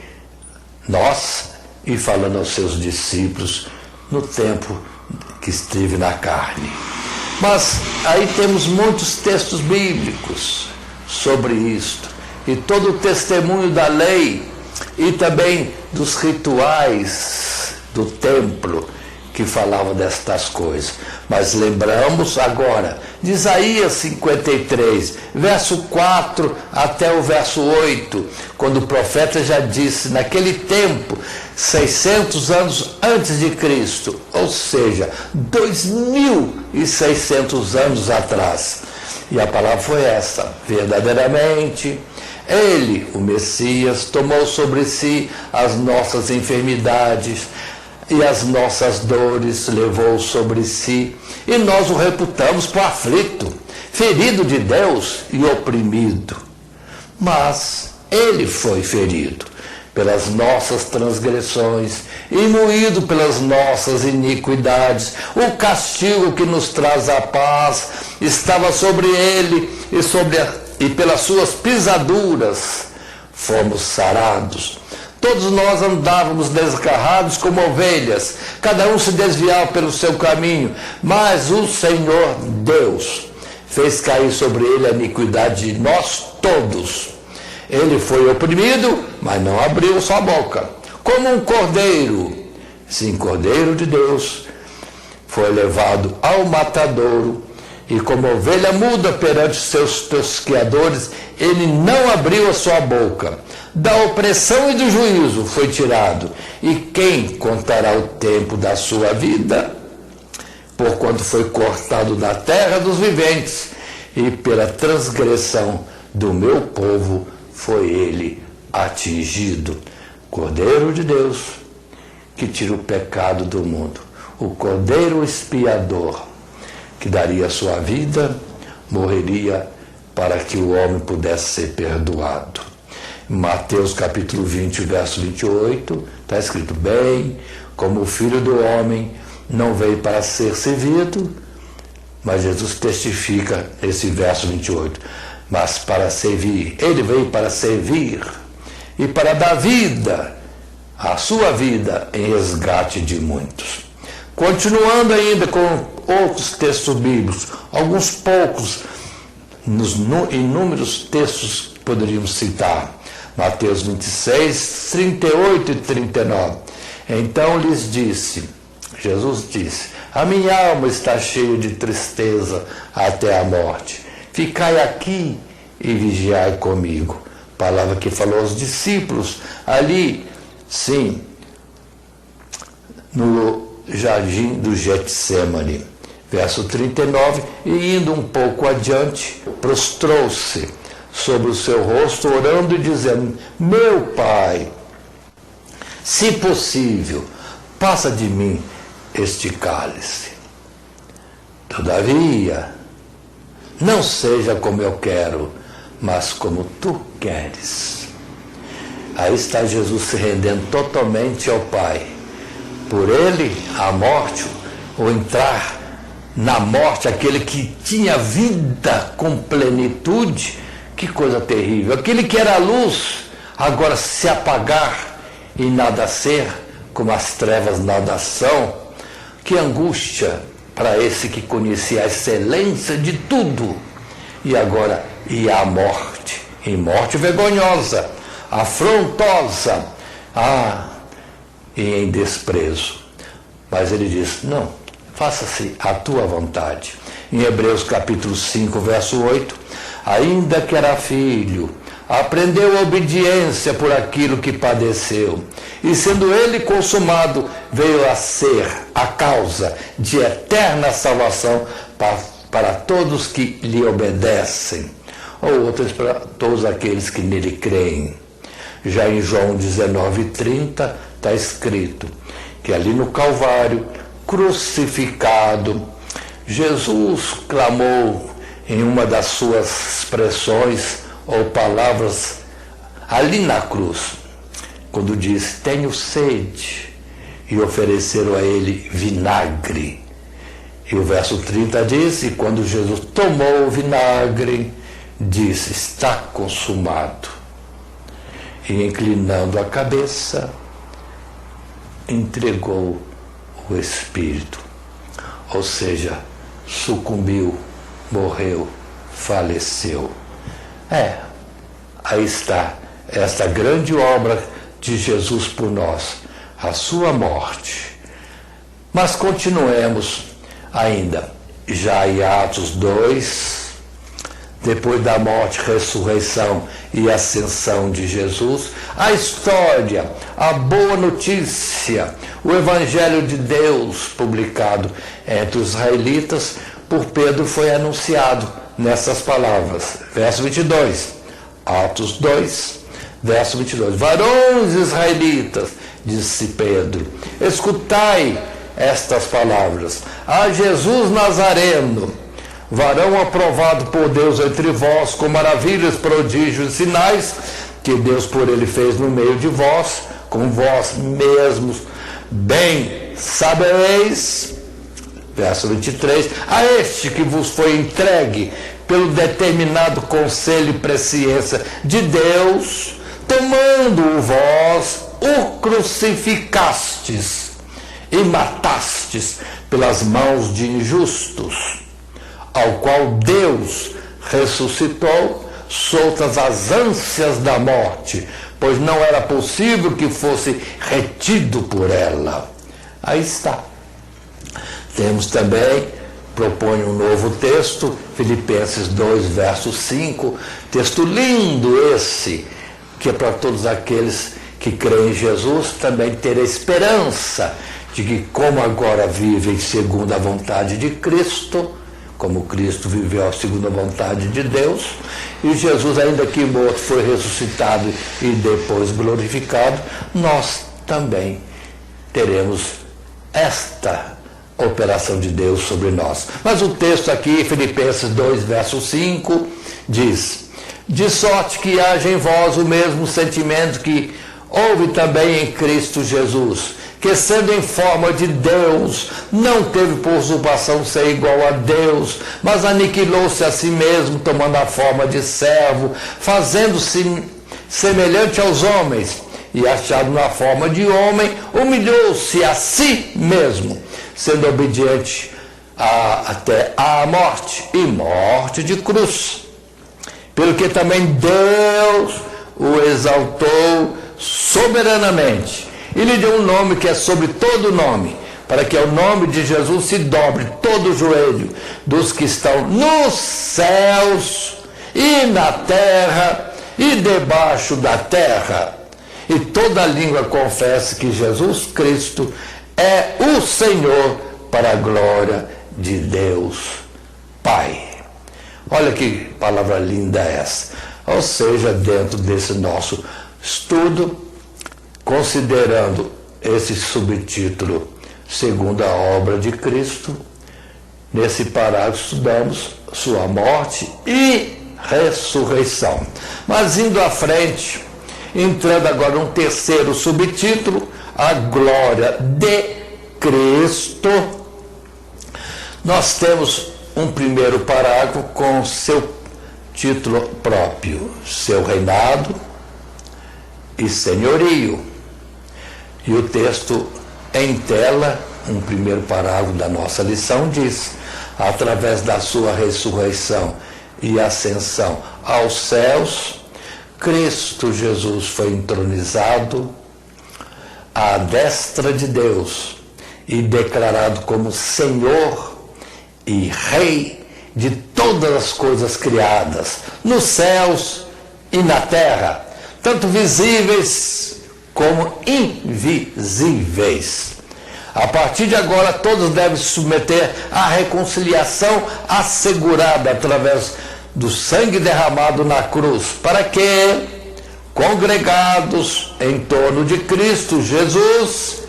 nós e falando aos seus discípulos no tempo que esteve na carne. Mas aí temos muitos textos bíblicos sobre isto, e todo o testemunho da lei e também dos rituais do templo que falavam destas coisas. Mas lembramos agora de Isaías 53, verso 4 até o verso 8, quando o profeta já disse, naquele tempo, 600 anos antes de Cristo, ou seja, 2.600 anos atrás. E a palavra foi essa: verdadeiramente, ele, o Messias, tomou sobre si as nossas enfermidades e as nossas dores levou sobre si, e nós o reputamos por aflito, ferido de Deus e oprimido. Mas ele foi ferido pelas nossas transgressões e moído pelas nossas iniquidades. O castigo que nos traz a paz estava sobre ele, e pelas suas pisaduras fomos sarados. Todos nós andávamos desgarrados como ovelhas, cada um se desviava pelo seu caminho, mas o Senhor Deus fez cair sobre ele a iniquidade de nós todos. Ele foi oprimido, mas não abriu sua boca. Como um cordeiro, sim, cordeiro de Deus, foi levado ao matadouro, e como ovelha muda perante seus tosqueadores, ele não abriu a sua boca. Da opressão e do juízo foi tirado. E quem contará o tempo da sua vida? Porquanto foi cortado da terra dos viventes, e pela transgressão do meu povo foi ele atingido. Cordeiro de Deus, que tira o pecado do mundo. O Cordeiro expiador, que daria a sua vida, morreria para que o homem pudesse ser perdoado. Mateus capítulo 20, verso 28, está escrito: bem, como o Filho do Homem não veio para ser servido, mas Jesus testifica esse verso 28, mas para servir. Ele veio para servir e para dar vida, a sua vida, em resgate de muitos. Continuando ainda com outros textos bíblicos, alguns poucos, nos inúmeros textos que poderíamos citar. Mateus 26, 38 e 39. Então lhes disse, Jesus disse: a minha alma está cheia de tristeza até a morte. Ficai aqui e vigiai comigo. Palavra que falou aos discípulos ali, sim, no jardim do Getsêmani. Verso 39, e indo um pouco adiante, prostrou-se sobre o seu rosto, orando e dizendo: meu Pai, se possível, passa de mim este cálice. Todavia, não seja como eu quero, mas como tu queres. Aí está Jesus se rendendo totalmente ao Pai. Por ele, a morte, ou entrar na morte, aquele que tinha vida com plenitude, que coisa terrível. Aquele que era luz, agora se apagar e nada ser, como as trevas nada são. Que angústia para esse que conhecia a excelência de tudo. E agora ia à morte, e morte vergonhosa, afrontosa, e em desprezo. Mas ele diz: não, faça-se a tua vontade. Em Hebreus capítulo 5, verso 8, ainda que era filho, aprendeu a obediência por aquilo que padeceu, e sendo ele consumado, veio a ser a causa de eterna salvação para todos que lhe obedecem, ou outros para todos aqueles que nele creem. Já em João 19:30 está escrito que ali no Calvário, crucificado, Jesus clamou em uma das suas expressões ou palavras ali na cruz, quando disse: tenho sede, e ofereceram a ele vinagre. E o verso 30 diz: e quando Jesus tomou o vinagre, disse: está consumado. E inclinando a cabeça, entregou o Espírito. Ou seja, sucumbiu, morreu, faleceu. Aí está esta grande obra de Jesus por nós, a sua morte. Mas continuemos ainda, já em Atos 2, depois da morte, ressurreição e ascensão de Jesus, a história, a boa notícia, o Evangelho de Deus publicado entre os israelitas por Pedro foi anunciado nessas palavras. Verso 22, Atos 2, verso 22. Varões israelitas, disse Pedro, escutai estas palavras. A Jesus Nazareno, varão aprovado por Deus entre vós, com maravilhas, prodígios e sinais, que Deus por ele fez no meio de vós, com vós mesmos, bem sabeis, verso 23, a este que vos foi entregue pelo determinado conselho e presciência de Deus, tomando-o vós, o crucificastes e matastes pelas mãos de injustos, ao qual Deus ressuscitou, soltas as ânsias da morte, pois não era possível que fosse retido por ela. Aí está. Temos também, propõe um novo texto, Filipenses 2, verso 5, texto lindo esse, que é para todos aqueles que creem em Jesus também ter a esperança de que, como agora vivem segundo a vontade de Cristo, como Cristo viveu segundo a vontade de Deus, e Jesus, ainda que morto, foi ressuscitado e depois glorificado, nós também teremos esta operação de Deus sobre nós. Mas o texto aqui, Filipenses 2, verso 5, diz: de sorte que haja em vós o mesmo sentimento que houve também em Cristo Jesus, que sendo em forma de Deus, não teve por usurpação ser igual a Deus, mas aniquilou-se a si mesmo, tomando a forma de servo, fazendo-se semelhante aos homens, e achado na forma de homem, humilhou-se a si mesmo, sendo obediente até à morte, e morte de cruz. Pelo que também Deus o exaltou soberanamente, e lhe deu um nome que é sobre todo nome, para que ao nome de Jesus se dobre todo o joelho dos que estão nos céus e na terra e debaixo da terra, e toda língua confesse que Jesus Cristo é o Senhor, para a glória de Deus Pai. Olha que palavra linda essa. Ou seja, dentro desse nosso estudo, considerando esse subtítulo, segundo a obra de Cristo, nesse parágrafo estudamos sua morte e ressurreição. Mas indo à frente, entrando agora num terceiro subtítulo, a glória de Cristo, nós temos um primeiro parágrafo com seu título próprio, seu reinado e senhorio. E o texto em tela, um primeiro parágrafo da nossa lição, diz: através da sua ressurreição e ascensão aos céus, Cristo Jesus foi entronizado à destra de Deus e declarado como Senhor e Rei de todas as coisas criadas, nos céus e na terra, tanto visíveis como invisíveis. A partir de agora, todos devem se submeter à reconciliação assegurada através do sangue derramado na cruz, para que, congregados em torno de Cristo Jesus,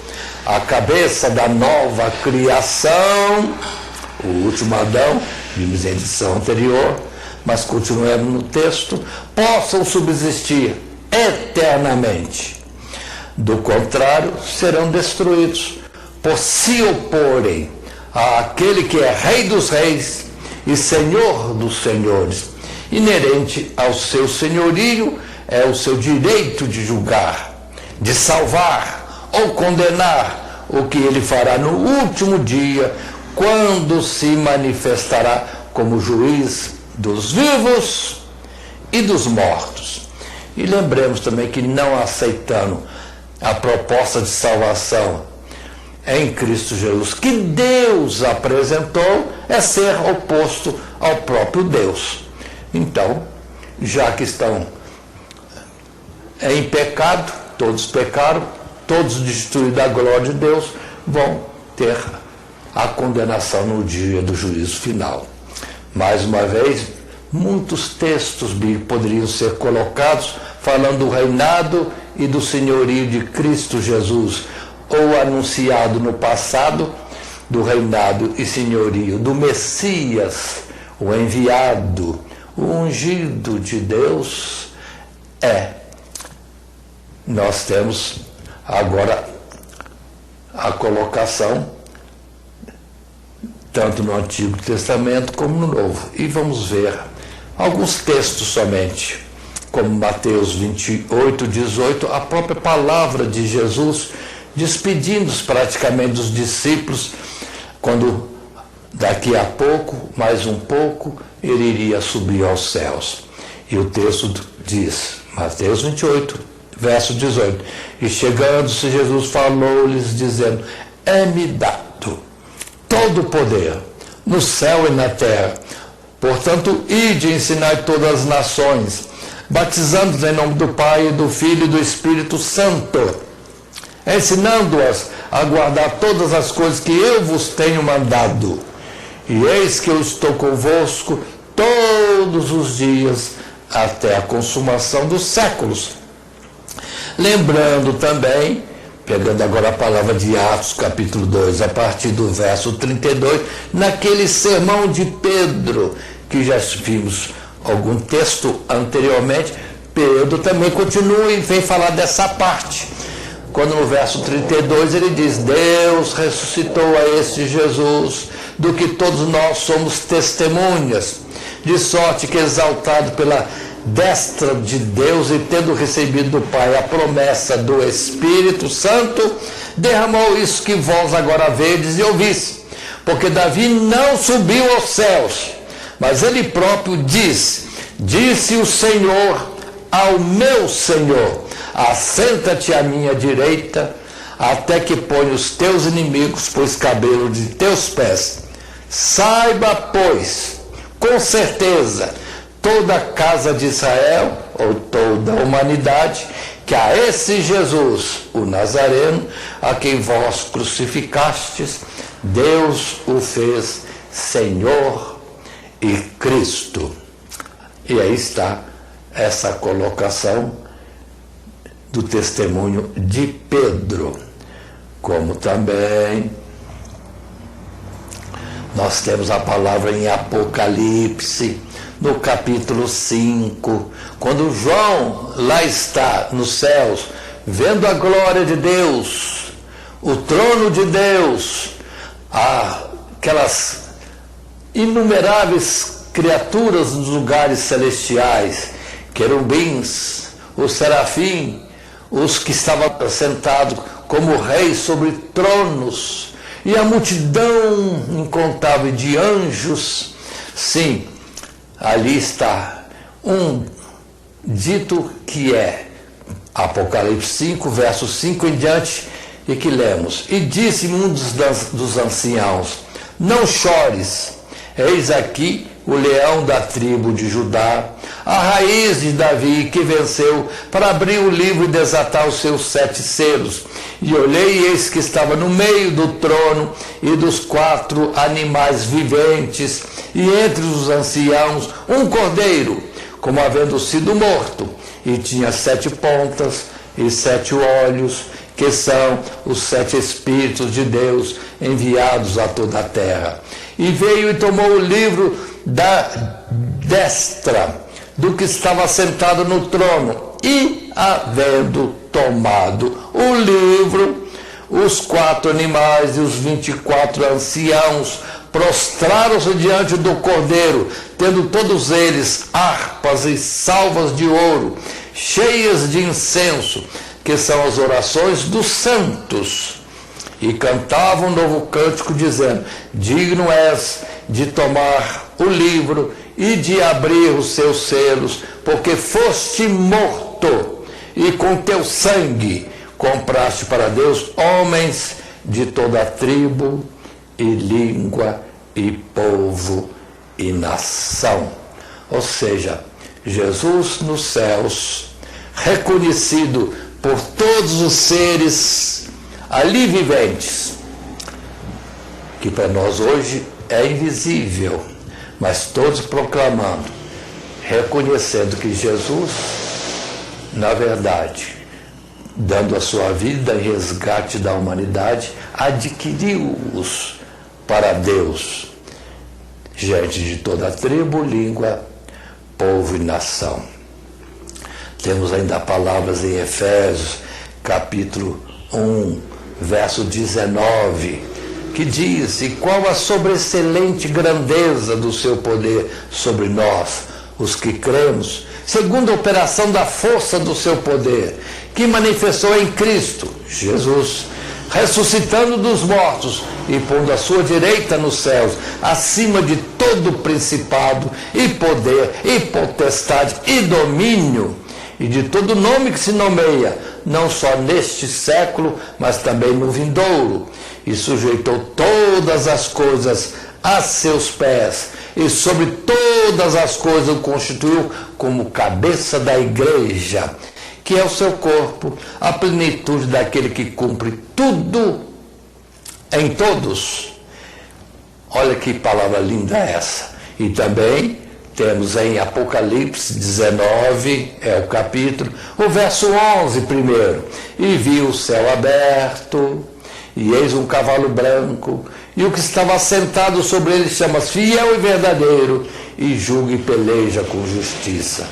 a cabeça da nova criação, o último Adão, vimos a edição anterior, mas continuemos no texto, possam subsistir eternamente. Do contrário, serão destruídos, por se oporem àquele que é Rei dos Reis e Senhor dos Senhores. Inerente ao seu senhorio é o seu direito de julgar, de salvar ou condenar, o que ele fará no último dia, quando se manifestará como juiz dos vivos e dos mortos. E lembremos também que, não aceitando a proposta de salvação em Cristo Jesus, que Deus apresentou, é ser oposto ao próprio Deus. Então, já que estão em pecado, todos pecaram, todos destituídos da glória de Deus, vão ter a condenação no dia do juízo final. Mais uma vez, muitos textos bíblicos poderiam ser colocados falando do reinado e do senhorio de Cristo Jesus, ou anunciado no passado do reinado e senhorio do Messias, o enviado, o ungido de Deus. Nós temos agora a colocação tanto no Antigo Testamento como no Novo. E vamos ver alguns textos somente, como Mateus 28, 18, a própria palavra de Jesus, despedindo-se praticamente dos discípulos, quando daqui a pouco, mais um pouco, ele iria subir aos céus. E o texto diz, Mateus 28, verso 18, e chegando-se Jesus falou-lhes, dizendo, é-me dado todo o poder, no céu e na terra. Portanto, ide e ensinai todas as nações, batizando-os em nome do Pai, do Filho e do Espírito Santo, ensinando-as a guardar todas as coisas que eu vos tenho mandado. E eis que eu estou convosco todos os dias, até a consumação dos séculos. Lembrando também, pegando agora a palavra de Atos, capítulo 2, a partir do verso 32, naquele sermão de Pedro, que já vimos algum texto anteriormente, Pedro também continua e vem falar dessa parte. Quando no verso 32 ele diz, Deus ressuscitou a este Jesus, do que todos nós somos testemunhas, de sorte que, exaltado pela destra de Deus e tendo recebido do Pai a promessa do Espírito Santo, derramou isso que vós agora vedes e ouvis. Porque Davi não subiu aos céus, mas ele próprio disse o Senhor ao meu Senhor, assenta-te à minha direita, até que ponha os teus inimigos por escabelo de teus pés. Saiba, pois, com certeza, toda a casa de Israel, ou toda a humanidade, que a esse Jesus, o Nazareno, a quem vós crucificastes, Deus o fez Senhor e Cristo. E aí está essa colocação do testemunho de Pedro, como também nós temos a palavra em Apocalipse, no capítulo 5, quando João lá está nos céus, vendo a glória de Deus, o trono de Deus, aquelas inumeráveis criaturas nos lugares celestiais, querubins, os serafim, os que estavam sentados como reis sobre tronos, e a multidão incontável de anjos. Sim, ali está um dito que é Apocalipse 5, verso 5 em diante, e que lemos, e disse-me um dos anciãos, não chores, eis aqui o leão da tribo de Judá, a raiz de Davi, que venceu para abrir o livro e desatar os seus 7 selos. E olhei, e eis que estava no meio do trono e dos 4 animais viventes, e entre os anciãos um cordeiro, como havendo sido morto, e tinha 7 pontas e 7 olhos, que são os 7 Espíritos de Deus enviados a toda a terra. E veio e tomou o livro da destra do que estava sentado no trono, e, havendo tomado o livro, os 4 animais e os 24 anciãos prostraram-se diante do Cordeiro, tendo todos eles harpas e salvas de ouro, cheias de incenso, que são as orações dos santos, e cantavam um novo cântico, dizendo: digno és de tomar o livro e de abrir os seus selos, porque foste morto, e com teu sangue compraste para Deus homens de toda a tribo e língua e povo e nação. Ou seja, Jesus nos céus, reconhecido por todos os seres ali viventes, que para nós hoje é invisível, mas todos proclamando, reconhecendo que Jesus, na verdade, dando a sua vida em resgate da humanidade, adquiriu-os para Deus, gente de toda a tribo, língua, povo e nação. Temos ainda palavras em Efésios, capítulo 1, verso 19, que diz: e qual a sobreexcelente grandeza do seu poder sobre nós, os que cremos, segundo a operação da força do seu poder, que manifestou em Cristo Jesus, ressuscitando dos mortos e pondo a sua direita nos céus, acima de todo principado e poder e potestade e domínio, e de todo nome que se nomeia, não só neste século, mas também no vindouro, e sujeitou todas as coisas a seus pés, e sobre todas as coisas o constituiu como cabeça da igreja, que é o seu corpo, a plenitude daquele que cumpre tudo em todos. Olha que palavra linda essa. E também temos em Apocalipse 19, é o capítulo, o verso 11 primeiro. E vi o céu aberto, e eis um cavalo branco, e o que estava sentado sobre ele chama-se Fiel e Verdadeiro, e julga e peleja com justiça.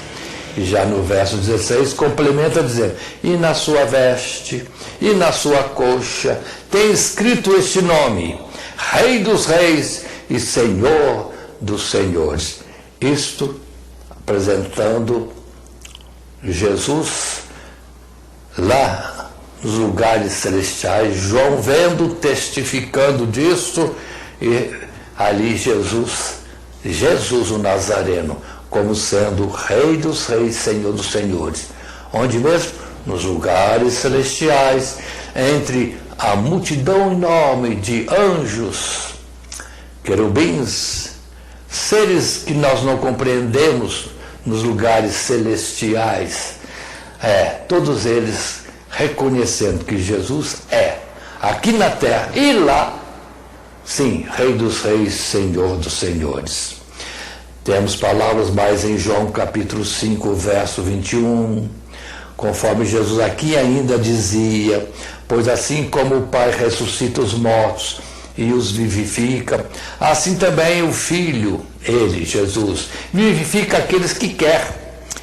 E já no verso 16 complementa dizendo: e na sua veste e na sua coxa tem escrito este nome: Rei dos Reis e Senhor dos Senhores. Isto apresentando Jesus lá nos lugares celestiais, João vendo, testificando disso, e ali Jesus o Nazareno, como sendo Rei dos Reis, Senhor dos Senhores. Onde mesmo? Nos lugares celestiais, entre a multidão enorme de anjos, querubins, seres que nós não compreendemos nos lugares celestiais, todos eles reconhecendo que Jesus é, aqui na terra e lá, sim, Rei dos Reis, Senhor dos Senhores. Temos palavras mais em João capítulo 5, verso 21, conforme Jesus aqui ainda dizia: pois assim como o Pai ressuscita os mortos e os vivifica, assim também o Filho, ele, Jesus, vivifica aqueles que quer.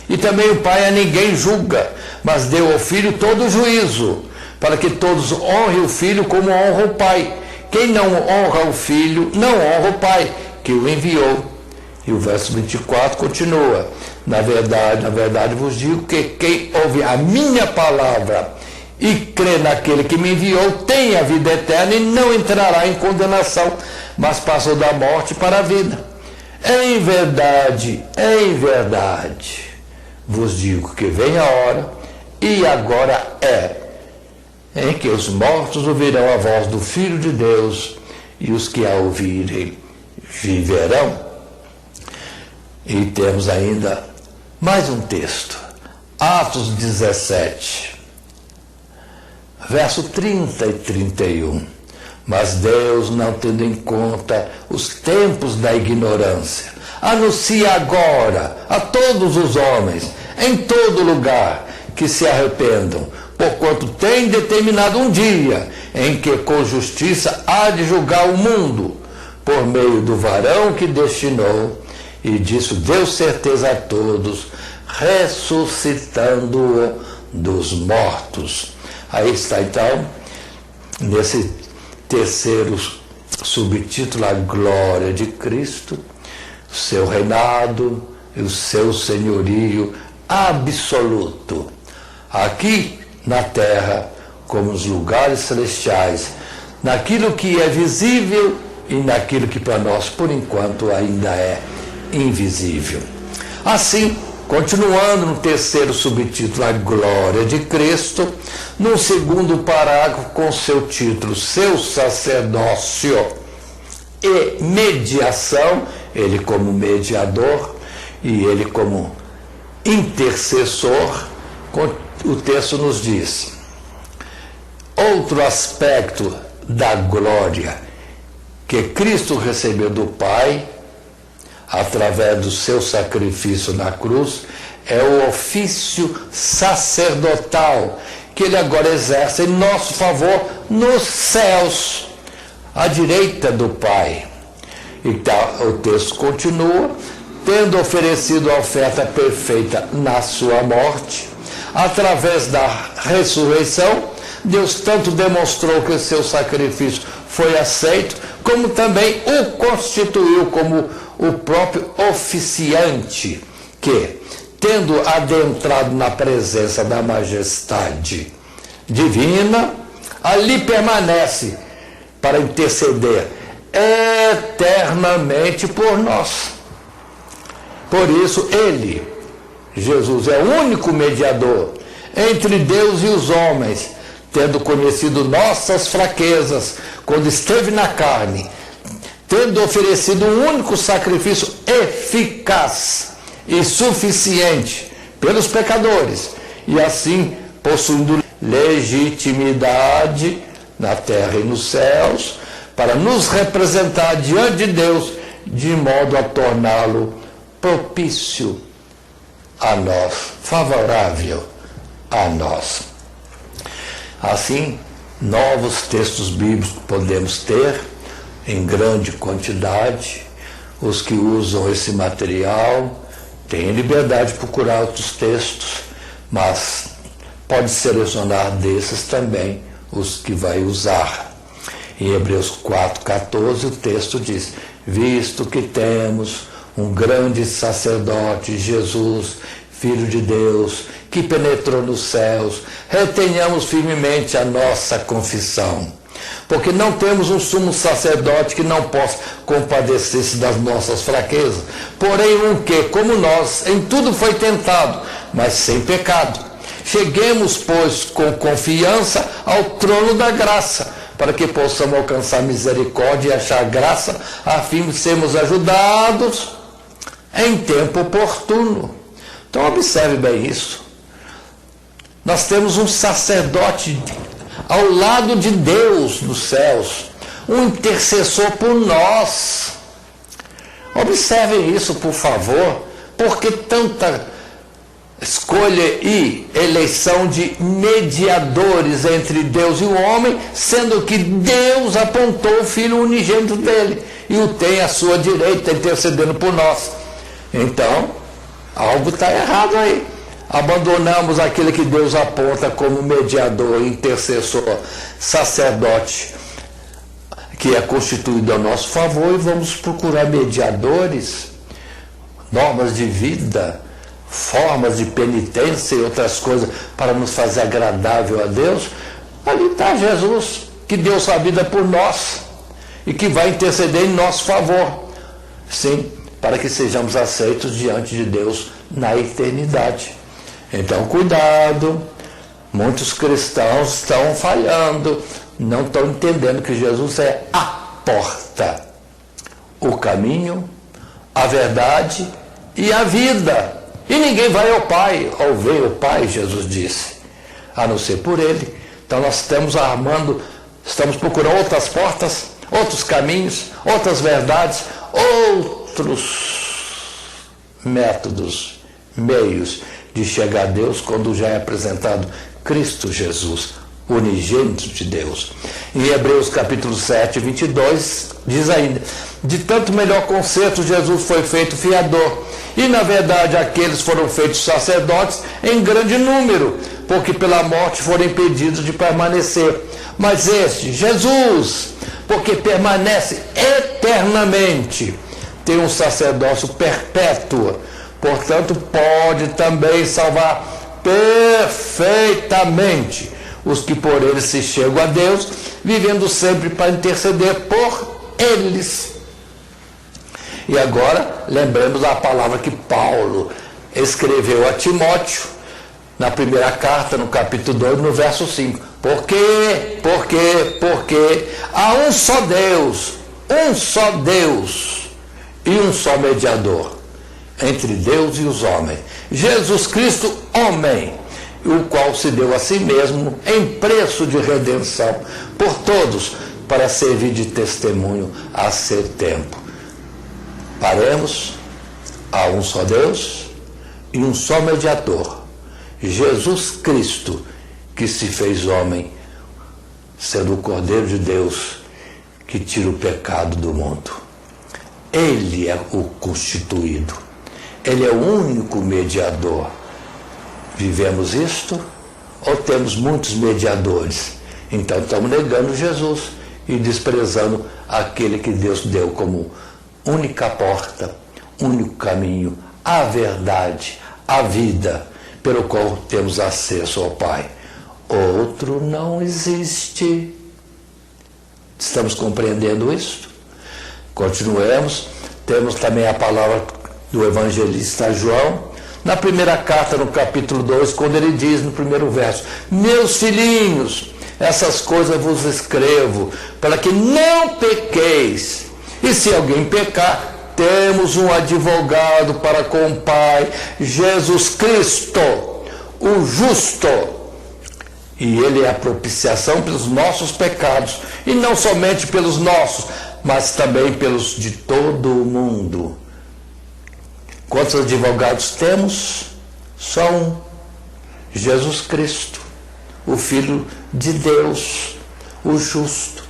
E também o Pai a ninguém julga, mas deu ao Filho todo o juízo, para que todos honrem o Filho como honra o Pai. Quem não honra o Filho, não honra o Pai, que o enviou. E o verso 24 continua: na verdade vos digo que quem ouve a minha palavra e crê naquele que me enviou tem a vida eterna e não entrará em condenação, mas passou da morte para a vida. Em verdade, vos digo que vem a hora, e agora em que os mortos ouvirão a voz do Filho de Deus, e os que a ouvirem viverão. E temos ainda mais um texto, Atos 17, verso 30 e 31. Mas Deus, não tendo em conta os tempos da ignorância, anuncia agora a todos os homens, em todo lugar, que se arrependam, porquanto tem determinado um dia em que com justiça há de julgar o mundo, por meio do varão que destinou, e disso deu certeza a todos, ressuscitando-o dos mortos. Aí está então, nesse terceiro subtítulo, a glória de Cristo, o seu reinado e o seu senhorio absoluto, aqui na terra, como nos lugares celestiais, naquilo que é visível e naquilo que para nós, por enquanto, ainda é invisível. Assim, continuando no terceiro subtítulo, a glória de Cristo, no segundo parágrafo, com seu título, seu sacerdócio e mediação, ele como mediador e ele como intercessor, o texto nos diz: outro aspecto da glória que Cristo recebeu do Pai, através do seu sacrifício na cruz, é o ofício sacerdotal que ele agora exerce em nosso favor nos céus, à direita do Pai. Então, o texto continua: tendo oferecido a oferta perfeita na sua morte, através da ressurreição, Deus tanto demonstrou que o seu sacrifício foi aceito, como também o constituiu como o próprio oficiante, que, tendo adentrado na presença da majestade divina, ali permanece para interceder eternamente por nós. Por isso, ele, Jesus, é o único mediador entre Deus e os homens, tendo conhecido nossas fraquezas quando esteve na carne, tendo oferecido um único sacrifício eficaz e suficiente pelos pecadores, e assim possuindo legitimidade na terra e nos céus, para nos representar diante de Deus, de modo a torná-lo propício a nós, favorável a nós. Assim, novos textos bíblicos podemos ter em grande quantidade. Os que usam esse material têm liberdade de procurar outros textos, mas pode selecionar desses também os que vai usar. Em Hebreus 4,14 o texto diz: visto que temos um grande sacerdote, Jesus, Filho de Deus, que penetrou nos céus, retenhamos firmemente a nossa confissão, porque não temos um sumo sacerdote que não possa compadecer-se das nossas fraquezas, porém um que, como nós, em tudo foi tentado, mas sem pecado. Cheguemos, pois, com confiança ao trono da graça, para que possamos alcançar misericórdia e achar graça, a fim de sermos ajudados em tempo oportuno. Então observe bem isso. Nós temos um sacerdote ao lado de Deus nos céus, um intercessor por nós. Observem isso, por favor, porque tanta escolha e eleição de mediadores entre Deus e o homem, sendo que Deus apontou o Filho unigênito dele e o tem à sua direita, intercedendo por nós. Então, algo está errado aí. Abandonamos aquele que Deus aponta como mediador, intercessor, sacerdote, que é constituído a nosso favor, e vamos procurar mediadores, normas de vida, formas de penitência e outras coisas para nos fazer agradável a Deus. Ali está Jesus, que deu sua vida por nós e que vai interceder em nosso favor, sim, para que sejamos aceitos diante de Deus na eternidade. Então, cuidado, muitos cristãos estão falhando, não estão entendendo que Jesus é a porta, o caminho, a verdade e a vida. E ninguém vai ao Pai, ou vem ao Pai, Jesus disse, a não ser por Ele. Então nós estamos procurando outras portas, outros caminhos, outras verdades, outros métodos, meios de chegar a Deus quando já é apresentado Cristo Jesus, unigênito de Deus. Em Hebreus capítulo 7, 22, diz ainda: de tanto melhor concerto Jesus foi feito fiador, e na verdade aqueles foram feitos sacerdotes em grande número, porque pela morte foram impedidos de permanecer. Mas este, Jesus, porque permanece eternamente, tem um sacerdócio perpétuo, portanto pode também salvar perfeitamente os que por ele se chegam a Deus, vivendo sempre para interceder por eles. E agora, lembremos a palavra que Paulo escreveu a Timóteo, na primeira carta, no capítulo 2, no verso 5. Porque há um só Deus e um só mediador entre Deus e os homens, Jesus Cristo, homem, o qual se deu a si mesmo em preço de redenção por todos, para servir de testemunho a seu tempo. Paremos, há um só Deus e um só mediador, Jesus Cristo, que se fez homem, sendo o Cordeiro de Deus que tira o pecado do mundo. Ele é o constituído, ele é o único mediador. Vivemos isto ou temos muitos mediadores? Então estamos negando Jesus e desprezando aquele que Deus deu como única porta, único caminho, a verdade, a vida, pelo qual temos acesso ao Pai. Outro não existe. Estamos compreendendo isso? Continuemos. Temos também a palavra do evangelista João, na primeira carta, no capítulo 2, quando ele diz no primeiro verso: meus filhinhos, essas coisas vos escrevo, para que não pequeis. E se alguém pecar, temos um advogado para com o Pai, Jesus Cristo, o justo. E ele é a propiciação pelos nossos pecados, e não somente pelos nossos, mas também pelos de todo o mundo. Quantos advogados temos? Só um: Jesus Cristo, o Filho de Deus, o justo.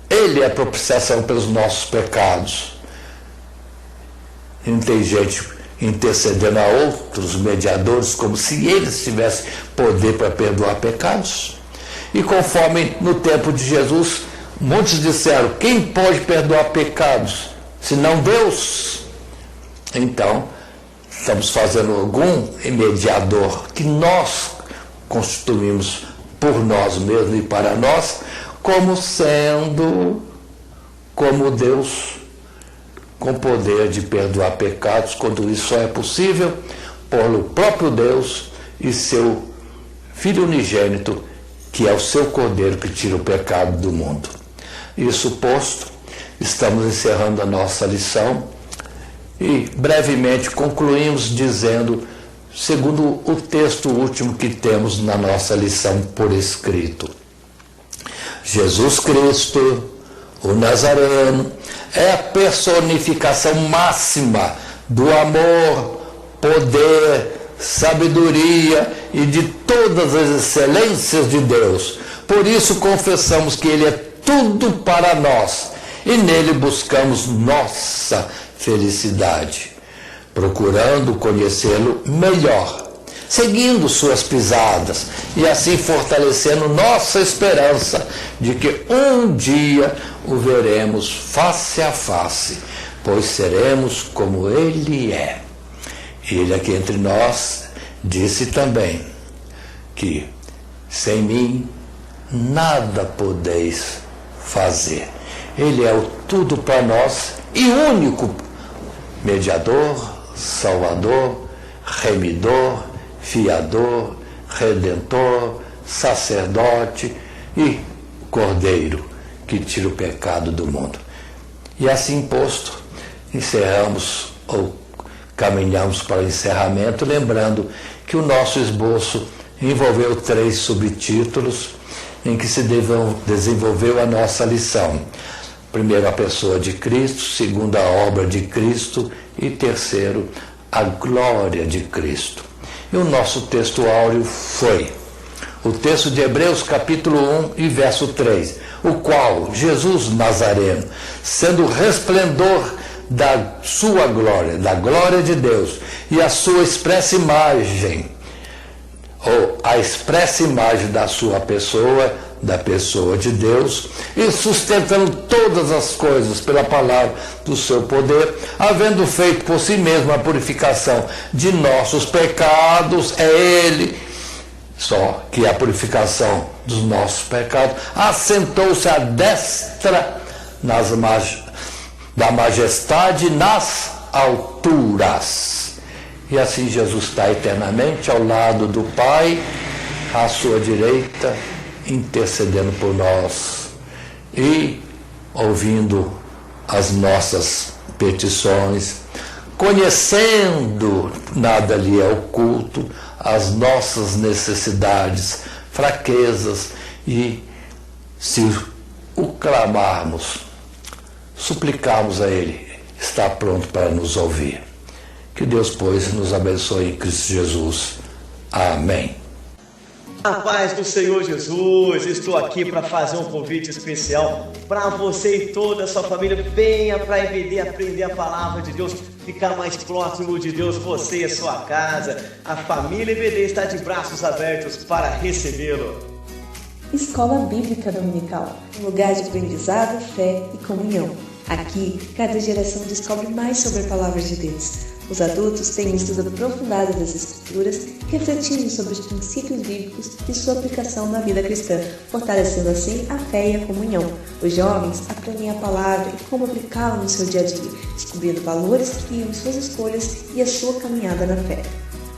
Ele é a propiciação pelos nossos pecados. E não tem gente intercedendo a outros mediadores como se eles tivessem poder para perdoar pecados. E conforme no tempo de Jesus, muitos disseram: quem pode perdoar pecados senão Deus? Então, estamos fazendo algum mediador que nós constituímos por nós mesmos e para nós, como sendo como Deus, com poder de perdoar pecados, quando isso só é possível pelo próprio Deus e seu Filho unigênito, que é o seu Cordeiro que tira o pecado do mundo. Isso posto, estamos encerrando a nossa lição e brevemente concluímos dizendo, segundo o texto último que temos na nossa lição por escrito: Jesus Cristo, o Nazareno, é a personificação máxima do amor, poder, sabedoria e de todas as excelências de Deus. Por isso confessamos que Ele é tudo para nós e nele buscamos nossa felicidade, procurando conhecê-lo melhor, seguindo suas pisadas e assim fortalecendo nossa esperança de que um dia o veremos face a face, pois seremos como ele é. Ele aqui entre nós disse também que sem mim nada podeis fazer. Ele é o tudo para nós e único mediador, salvador, remidor, fiador, redentor, sacerdote e cordeiro que tira o pecado do mundo. E assim posto, encerramos ou caminhamos para o encerramento, lembrando que o nosso esboço envolveu 3 subtítulos em que se desenvolveu a nossa lição. Primeiro, a pessoa de Cristo. Segundo, a obra de Cristo. E terceiro, a glória de Cristo. E o nosso texto áureo foi o texto de Hebreus capítulo 1 e verso 3, o qual Jesus Nazareno, sendo o resplendor da sua glória, da glória de Deus, e a sua expressa imagem, ou a expressa imagem da sua pessoa, da pessoa de Deus, e sustentando todas as coisas pela palavra do seu poder, havendo feito por si mesmo a purificação de nossos pecados, é Ele, só que a purificação dos nossos pecados, assentou-se à destra da majestade nas alturas. E assim Jesus está eternamente ao lado do Pai, à sua direita, intercedendo por nós e ouvindo as nossas petições, conhecendo, nada lhe é oculto, as nossas necessidades, fraquezas, e se o clamarmos, suplicarmos a Ele, está pronto para nos ouvir. Que Deus, pois, nos abençoe em Cristo Jesus. Amém. A paz do Senhor Jesus, estou aqui para fazer um convite especial para você e toda a sua família. Venha para a EBD aprender a palavra de Deus, ficar mais próximo de Deus, você e a sua casa. A família EBD está de braços abertos para recebê-lo. Escola Bíblica Dominical, um lugar de aprendizado, fé e comunhão. Aqui, cada geração descobre mais sobre a palavra de Deus. Os adultos têm um estudo aprofundado das Escrituras, refletindo sobre os princípios bíblicos e sua aplicação na vida cristã, fortalecendo assim a fé e a comunhão. Os jovens aprendem a palavra e como aplicá-la no seu dia a dia, descobrindo valores que guiam suas escolhas e a sua caminhada na fé.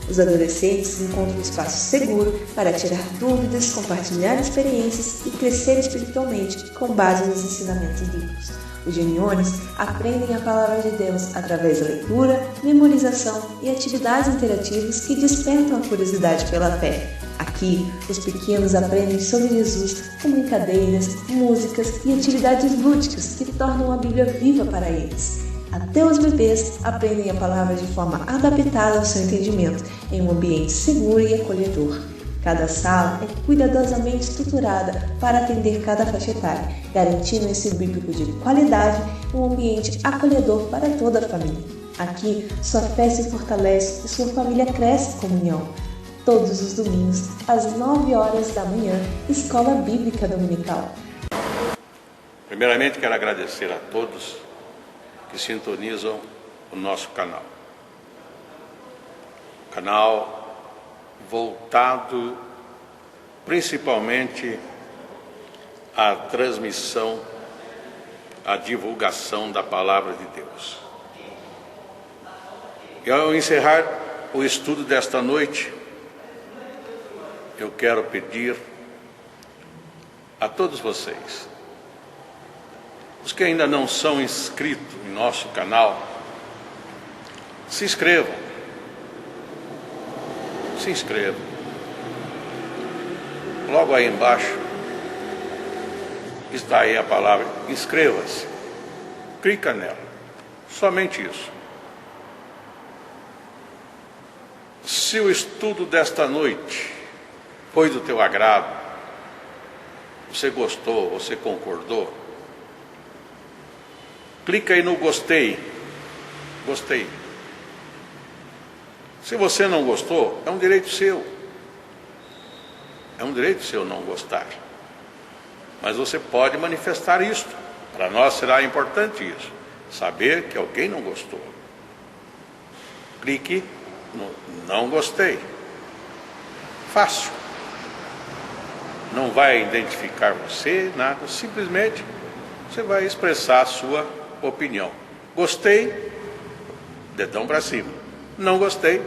Os adolescentes encontram um espaço seguro para tirar dúvidas, compartilhar experiências e crescer espiritualmente com base nos ensinamentos bíblicos. Os juniores aprendem a palavra de Deus através da leitura, memorização e atividades interativas que despertam a curiosidade pela fé. Aqui, os pequenos aprendem sobre Jesus com brincadeiras, músicas e atividades lúdicas que tornam a Bíblia viva para eles. Até os bebês aprendem a palavra de forma adaptada ao seu entendimento, em um ambiente seguro e acolhedor. Cada sala é cuidadosamente estruturada para atender cada faixa etária, garantindo um ensino bíblico de qualidade e um ambiente acolhedor para toda a família. Aqui, sua fé se fortalece e sua família cresce em comunhão. Todos os domingos, às 9 horas da manhã, Escola Bíblica Dominical. Primeiramente, quero agradecer a todos que sintonizam o nosso canal. Canal voltado principalmente à transmissão, à divulgação da palavra de Deus. E ao encerrar o estudo desta noite, eu quero pedir a todos vocês, os que ainda não são inscritos em nosso canal, se inscrevam. Se inscrevam. Logo aí embaixo está aí a palavra inscreva-se. Clica nela. Somente isso. Se o estudo desta noite foi do teu agrado, você gostou, você concordou, clica aí no gostei. Gostei. Se você não gostou, é um direito seu. É um direito seu não gostar. Mas você pode manifestar isso. Para nós será importante isso. Saber que alguém não gostou. Clique no não gostei. Fácil. Não vai identificar você, nada. Simplesmente você vai expressar a sua opinião. Gostei, dedão para cima. Não gostei,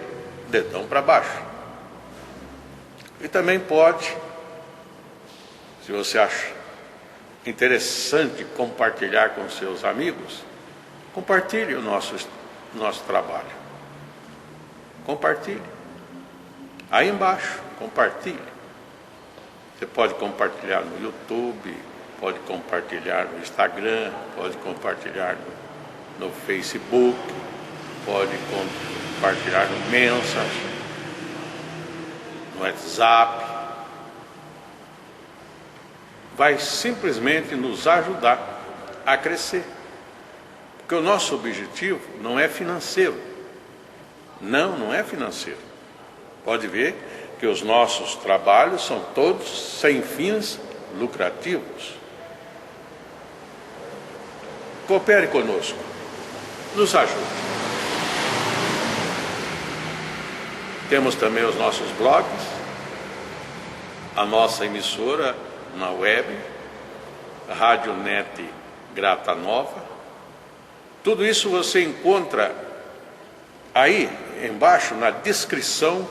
dedão para baixo. E também pode, se você acha interessante compartilhar com seus amigos, compartilhe o nosso trabalho. Compartilhe. Aí embaixo, compartilhe. Você pode compartilhar no YouTube, pode compartilhar no Instagram, pode compartilhar no Facebook, pode compartilhar no Messenger, no WhatsApp. Vai simplesmente nos ajudar a crescer. Porque o nosso objetivo não é financeiro. Não é financeiro. Pode ver que os nossos trabalhos são todos sem fins lucrativos. Coopere conosco. Nos ajude. Temos também os nossos blogs, a nossa emissora na web, a Rádio Net Grata Nova. Tudo isso você encontra aí embaixo na descrição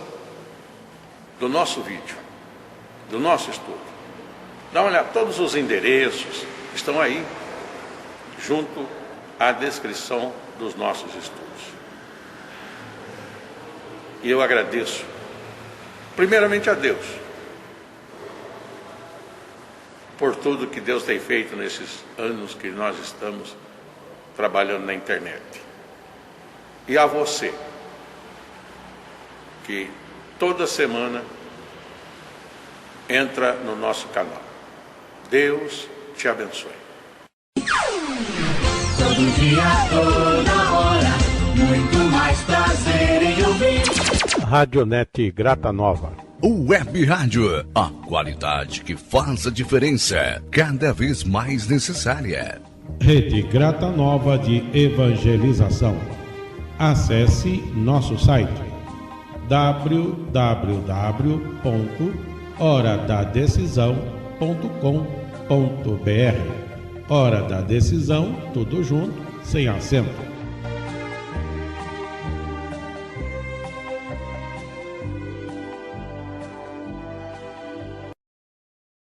do nosso vídeo, do nosso estudo. Dá uma olhada, todos os endereços estão aí, junto à descrição dos nossos estudos. E eu agradeço, primeiramente a Deus, por tudo que Deus tem feito nesses anos que nós estamos trabalhando na internet. E a você, que toda semana entra no nosso canal. Deus te abençoe. Todo dia, toda hora, muito mais prazer em ouvir. Radionet Grata Nova. Web Rádio, a qualidade que faz a diferença, cada vez mais necessária. Rede Grata Nova de Evangelização. Acesse nosso site www.horadadecisão.com.br. Hora da Decisão, tudo junto, sem acento.